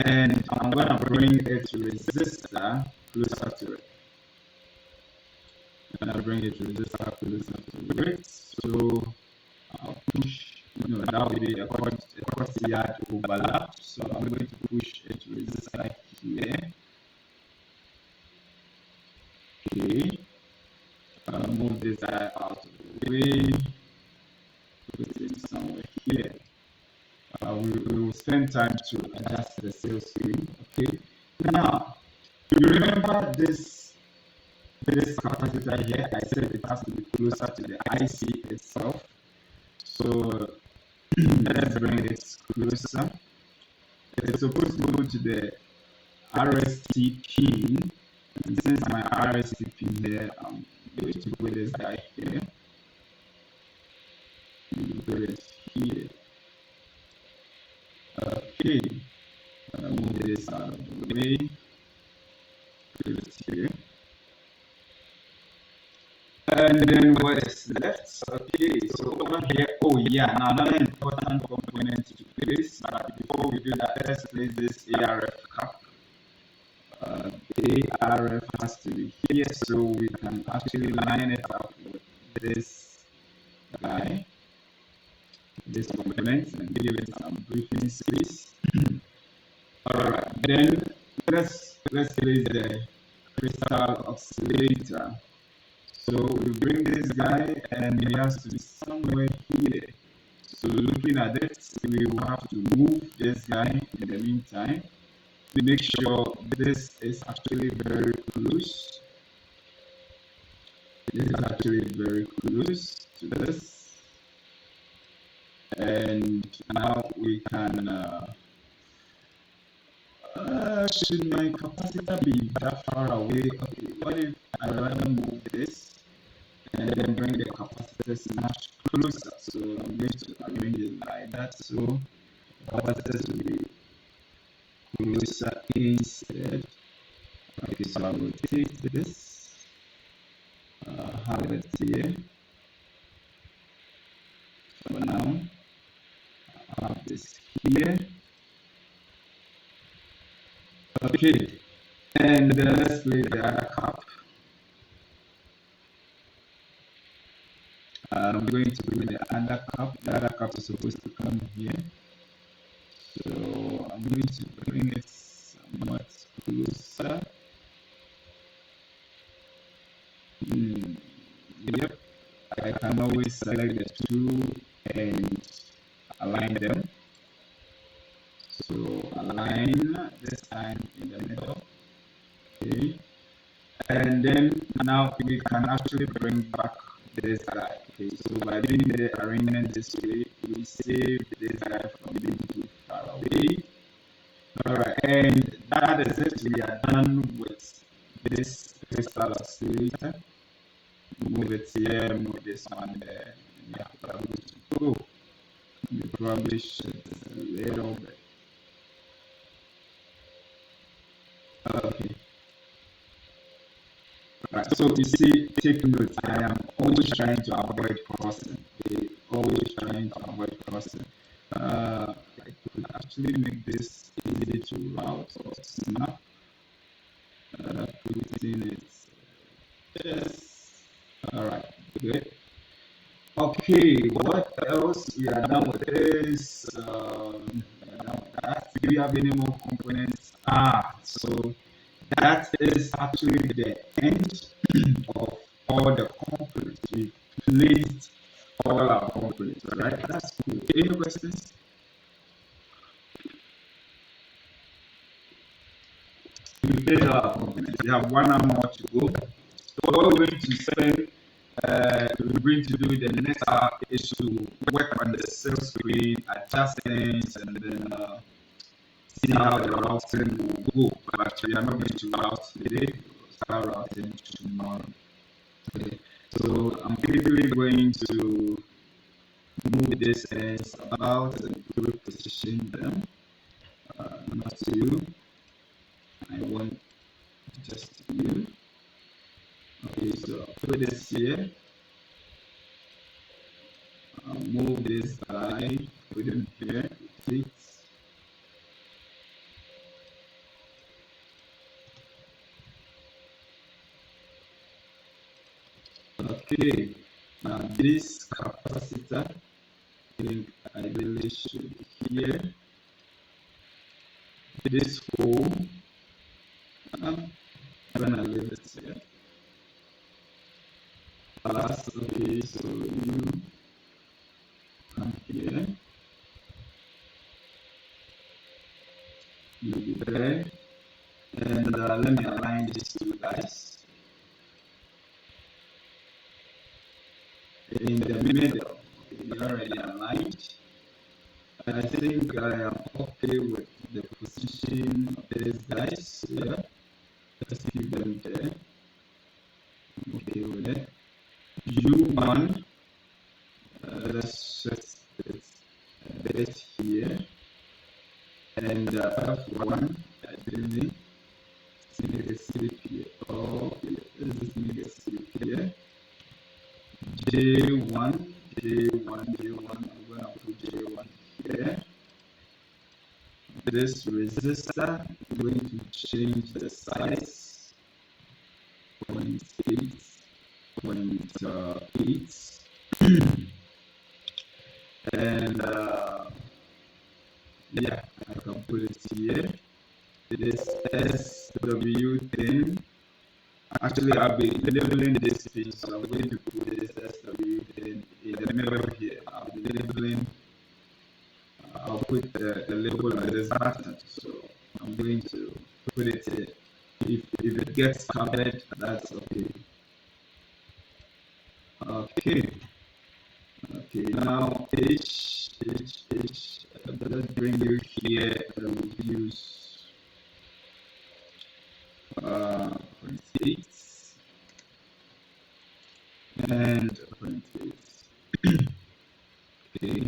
And I'm gonna bring its resistor closer to it. I'm gonna bring it resistor closer to it. So I'll push. That will be a cross yard overlap. So I'm going to push its resistor here. Okay. Move this guy out of the way. Put it somewhere here. We will spend time to adjust the cell screen. Okay. Now, you remember this capacitor here? I said it has to be closer to the IC itself. So let's bring it closer. it's supposed to go to the RST pin. And since my RST pin here, I'm going to put this guy here. Put it here. Okay. Move this out of the way. Put it here. And then what is left? Okay, so over here, oh yeah, now another important component to place, but before we do that, let's place this ARF cap. The ARF has to be here, so we can actually line it up with this guy, this component, and give it some breathing space. Alright, then let's place the crystal oscillator. So we bring this guy and he has to be somewhere here. So looking at this, we will have to move this guy in the meantime to make sure this is actually very close. This is actually very close to this. And now we can, should my capacitor be that far away? Okay, what if I rather move this and then bring the capacitors much closer? So I'm going to arrange it like that, so capacitors will be closer instead. Okay, so I will take this, have it here for now. I have this here. Okay, and let's place the other cap. I'm going to bring the other cup. The other cup is supposed to come here. So I'm going to bring it somewhat closer. Yep, I can always select the two and align them. So align this time in the middle. Okay. And then now we can actually bring back this guy. Okay, so by doing the arrangement this way, we save this guy from being too far away. Alright, and that is it. We are done with this crystal oscillator. Move it here, move this one there. And yeah, probably to go. We probably should a little bit. Okay. Right, so you see, take note, I am always trying to avoid crossing. Okay? Always trying to avoid crossing. I could actually make this easy to route or snap. Putting it yes. Alright, good. Okay, what else? We are done with this. We are done with that. Do you have any more components? So that is actually the end of all the components. We placed all our components, right? That's cool. Any questions? We placed all our components. We have 1 hour more to go. So what we're going to spend, we're going to do the next hour is to work on the cell screen, adjust things, and then see how the routing will go. But we are not going to route today. We'll start routing tomorrow. Okay. So I'm quickly going to move this ends about and reposition them. Not you. I want just you. Okay, so I'll put this here. I'll move this guy, put him here, repeat. Okay, now this capacitor, I think ideally should be here. This hole, I'm gonna leave it here. Okay, so you come here, you'll be there, and let me align these two guys in the middle. Okay, you're already aligned. I think I am okay with the position of these guys here. Let's keep them there. Okay with it. U1, let's just this here, and F1, I didn't make a slip here. Oh, let's just make a slip here. J1, J1, I'm gonna put J1 here. This resistor, I'm going to change the size, 0.8, 0.8, and yeah, I can put it here. This SW thing, actually I'll be labeling this page, so I'm going to put this SW thing in the middle here. I'll be labeling, I'll put the label on this button, so I'm going to put it here. If it gets covered, that's okay. Okay. Okay, now H, let's bring you here and use 0.8 and 0.8. Okay,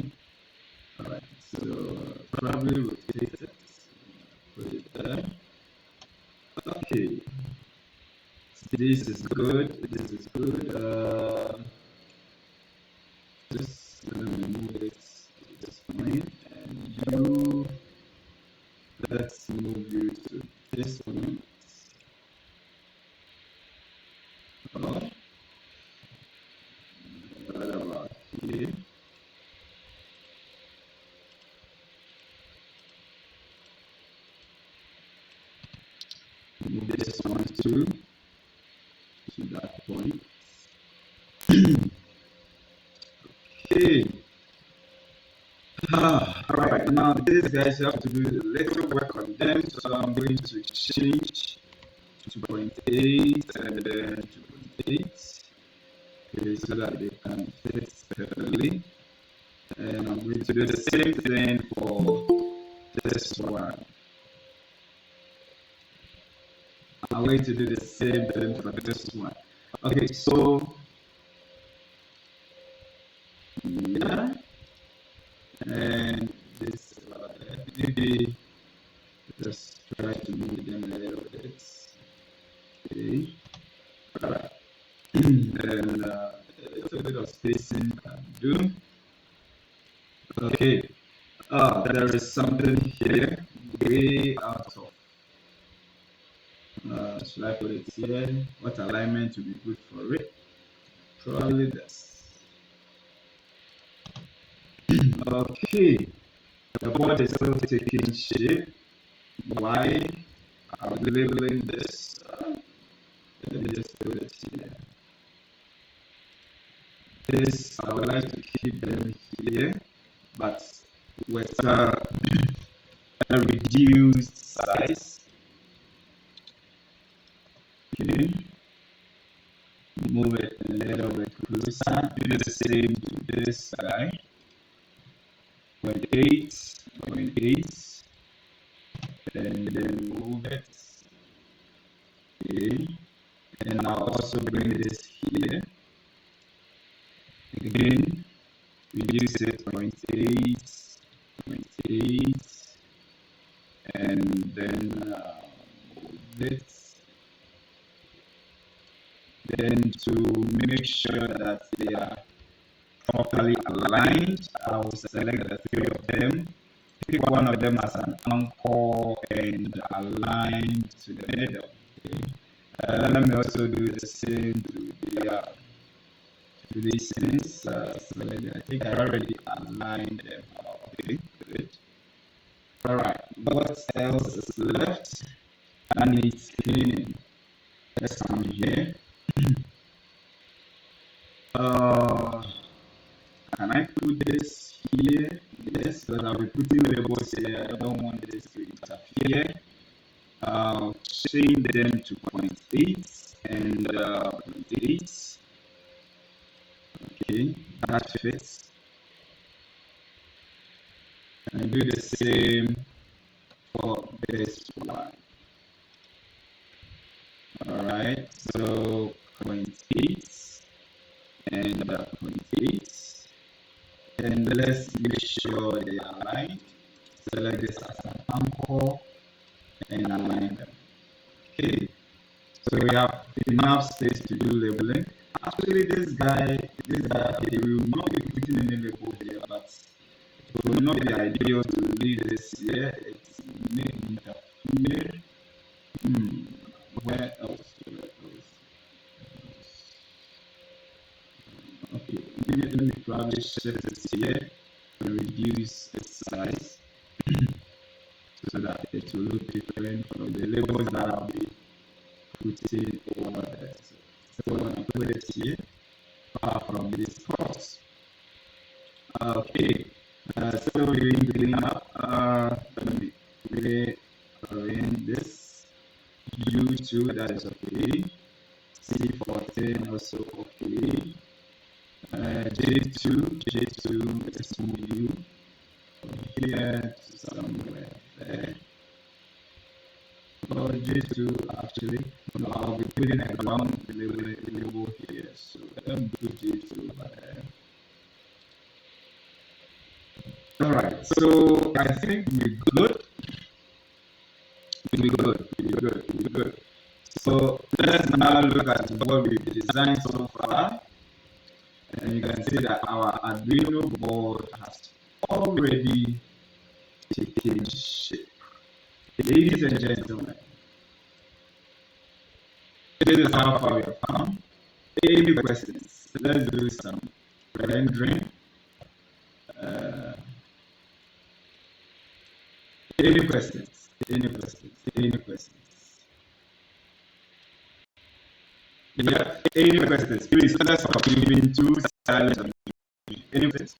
alright, so probably rotate it, put it there. Okay, this is good, this is good. Just let me move it to this point, and you, let's move you to this point. Oh, what about here? Move this one to that point. Okay. Alright, now these guys have to do a little work on them, so I'm going to change to 2.8 and then 2.8. Okay, so that they can fit perfectly. And I'm going to do the same thing for this one. I'm going to do the same thing for this one. Okay, so yeah, and this maybe just try to move them a little bit. Okay, alright, and a little bit of spacing can do. Okay, there is something here way out of. Should I put it here? What alignment would be good for it? Probably this. Okay, the board is still taking shape. Why? I'll be labeling this. Let me just put it here. This, I would like to keep them here, but with a reduced size. Okay. Move it a little bit closer. Do the same to this guy. 0.8, 0.8, and then move it. Okay. And I'll also bring this here. Again, reduce it 0.8, 0.8, and then move it. Then to make sure that they are properly aligned, I will select the three of them, pick one of them as an anchor and align to the middle. Okay. Let me also do the same to these things. So I think I already aligned them. Okay, good. Alright, what else is left? I need cleaning. Let's come here. Can I put this here? Yes, because I'll be putting labels here. I don't want this to interfere. Change them to 0.8 and 0.8. Okay, that fits. And do the same for this one. All right, so 0.8 and 0.8, and let's make sure they are aligned. Select this as an anchor and align them. Okay, so we have enough space to do labeling. Actually, okay, we will not be putting any label here, but it will not be ideal to leave this here. It's maybe interfere. Hmm. Where else? Where else? Okay, let me probably shift this here to reduce its size so that it will look different from the labels that I'll be putting over there. So I'm going to put it here apart from this cross. Okay, so we're doing clean up. Let me rearrange this. U2, that is okay. C14 also okay. J2, let's move you from here to somewhere there. Or J2 actually, no, I'll be putting a ground label here. So let me put J2 over there. Alright, so I think we're good. We're good. We're good. We're good. So let's now look at what we've designed so far. And you can see that our Arduino board has already taken shape. Ladies and gentlemen, this is how far we have come. Any questions? Let's do some rendering. Uh, any questions? Any questions? Any questions? Yeah, any questions? Please, let's stop giving two silent. Any questions?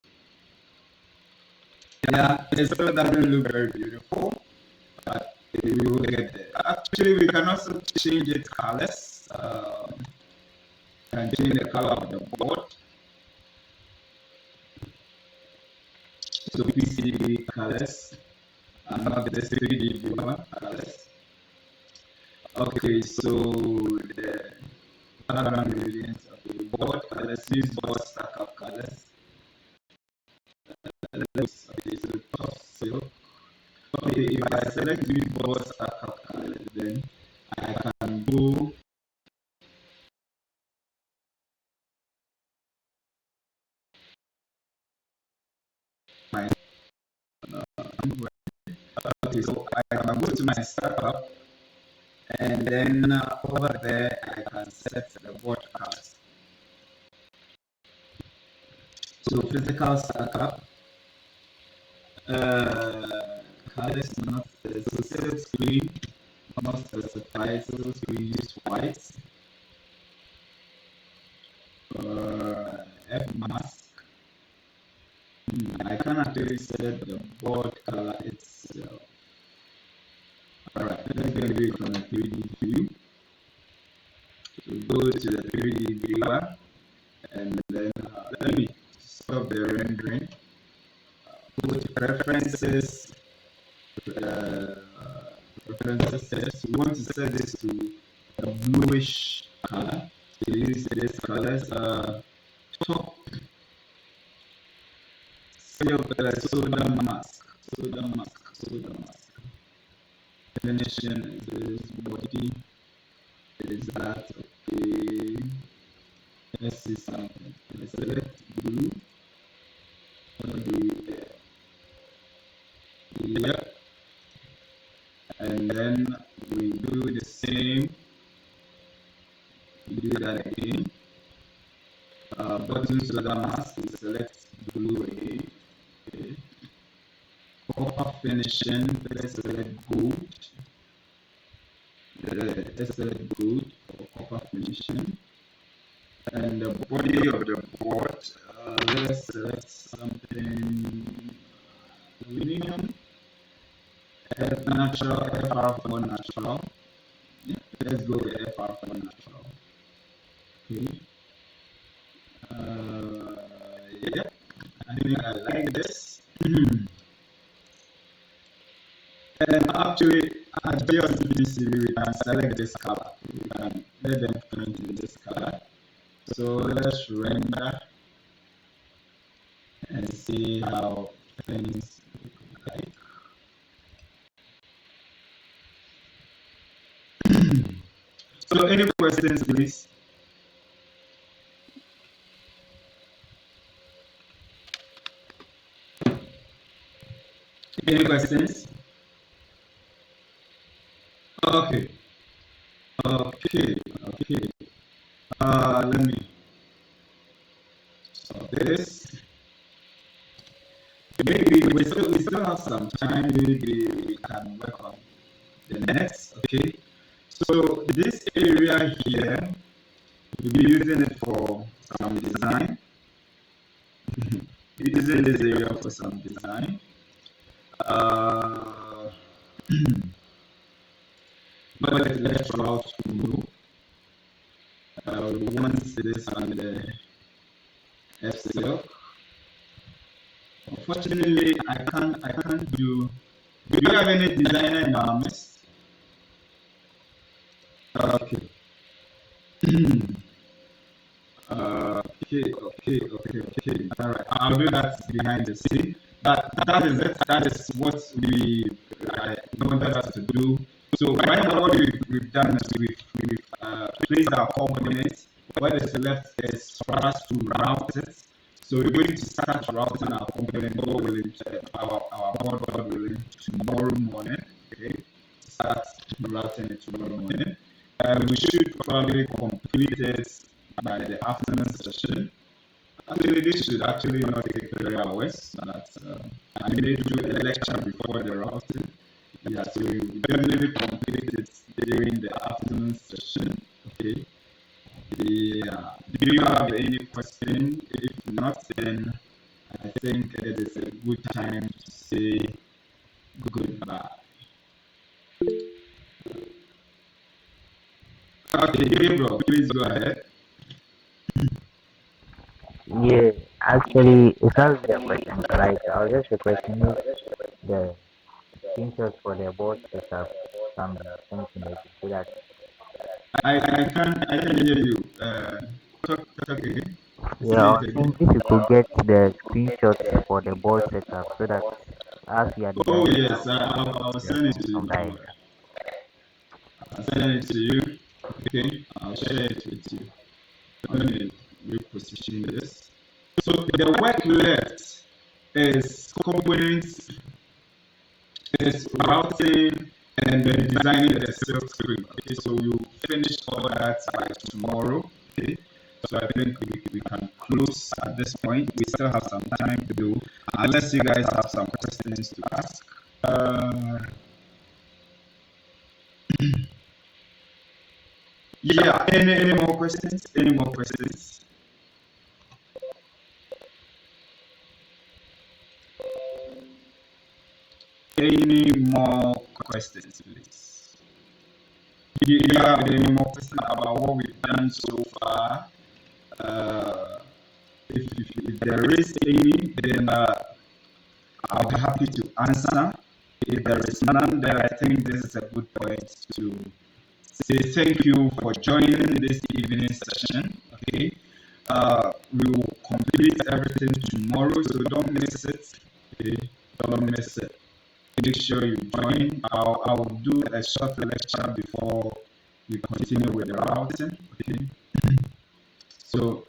Yeah, it still doesn't look very beautiful, but we will get there. Actually, we can also change its colors. Can change the color of the board. So PCB colors, and not the 3D viewer colors. Okay, so the background ingredients of the board colors, use board stack up colors. Okay, so top silk. Okay, if I select use board stack up colors, then I can go my okay, so I can go to my startup, and then over there I can set the board colors. So physical startup, colors not so set screen not specified, so screen use white. F mask. I can actually set the board color itself. Alright, let's get it from a 3D view. So go to the 3D viewer, and then let me stop the rendering. Go to preferences, preferences test. We want to set this to a bluish color. So use this colors. Top soda mask, soda mask. Definition is this body. Is that okay? Let's see something. Let's select blue. What do we get? Yep. And then we do the same. We do that again. Button soda mask. We select blue again. Okay. Copper finishing. Let's select gold. Let's select gold for copper finishing. And the body of the board, let's select something aluminum, natural, FR4 natural. Yeah, let's go with FR4 natural. Okay. Yeah, I think I like this. And actually, adjust this, we can select this color. We can let them print in this color. So let's render and see how things look like. So any questions, please? Any questions? Okay. Okay. Let me stop this. Maybe we still have some time. Maybe we can work on the next. Okay. So this area here, we'll be using it for some design. Using this area for some design. Uh, but let's route to once this on the F-Silk. Unfortunately, I can't do. Do you have any designer in our midst? Okay. Okay. All right. I'll do that behind the scene. That is it. That is what we wanted us to do. So right now, what we've done is we've placed our coordinates. What is left is for us to route it. So we're going to start routing our component our board God willing tomorrow morning. Okay. Start routing it tomorrow morning. We should probably complete it by the afternoon session. Actually, this should actually not take 3 hours. But, I may do a lecture before the routing. Yeah, so we definitely complete it during the afternoon session. Okay. Yeah. Do you have any question? If not, then I think it is a good time to say goodbye. Okay, Gabriel, please go ahead. Yeah, actually, it's not really a question. Like, I was just requesting if the screenshots for the board setup can be sent to me so that, I can hear you. Talk again. yeah, Say I it was again. saying if you could get the screenshots for the board setup so that as we are Oh designing yes, our I'll just send it to you. some Don't idea. worry. I'll send it to you. Okay, I'll share it with you. Let me reposition this. So the work left is components, is routing, and then designing the silk screen. Okay, so we'll finish all that by tomorrow. Okay, so I think we can close at this point. We still have some time to do, unless you guys have some questions to ask. Uh, yeah, any more questions? Any more questions? Any more questions, please? You have any more questions about what we've done so far? Uh, if there is any, then I'll be happy to answer. If there is none, then I think this is a good point to say thank you for joining this evening session. Okay, we will complete everything tomorrow, so don't miss it. Okay, don't miss it. Make sure you join. I will do a short lecture before we continue with the routing. Okay, so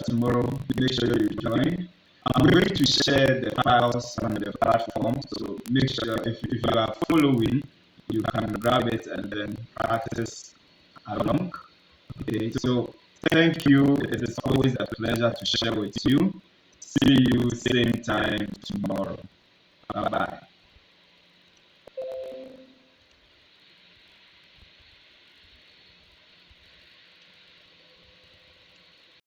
tomorrow, make sure you join. I'm going to share the files on the platform, so make sure if you are following, you can grab it and then practice along. Okay, so thank you. It is always a pleasure to share with you. See you same time tomorrow. Bye bye.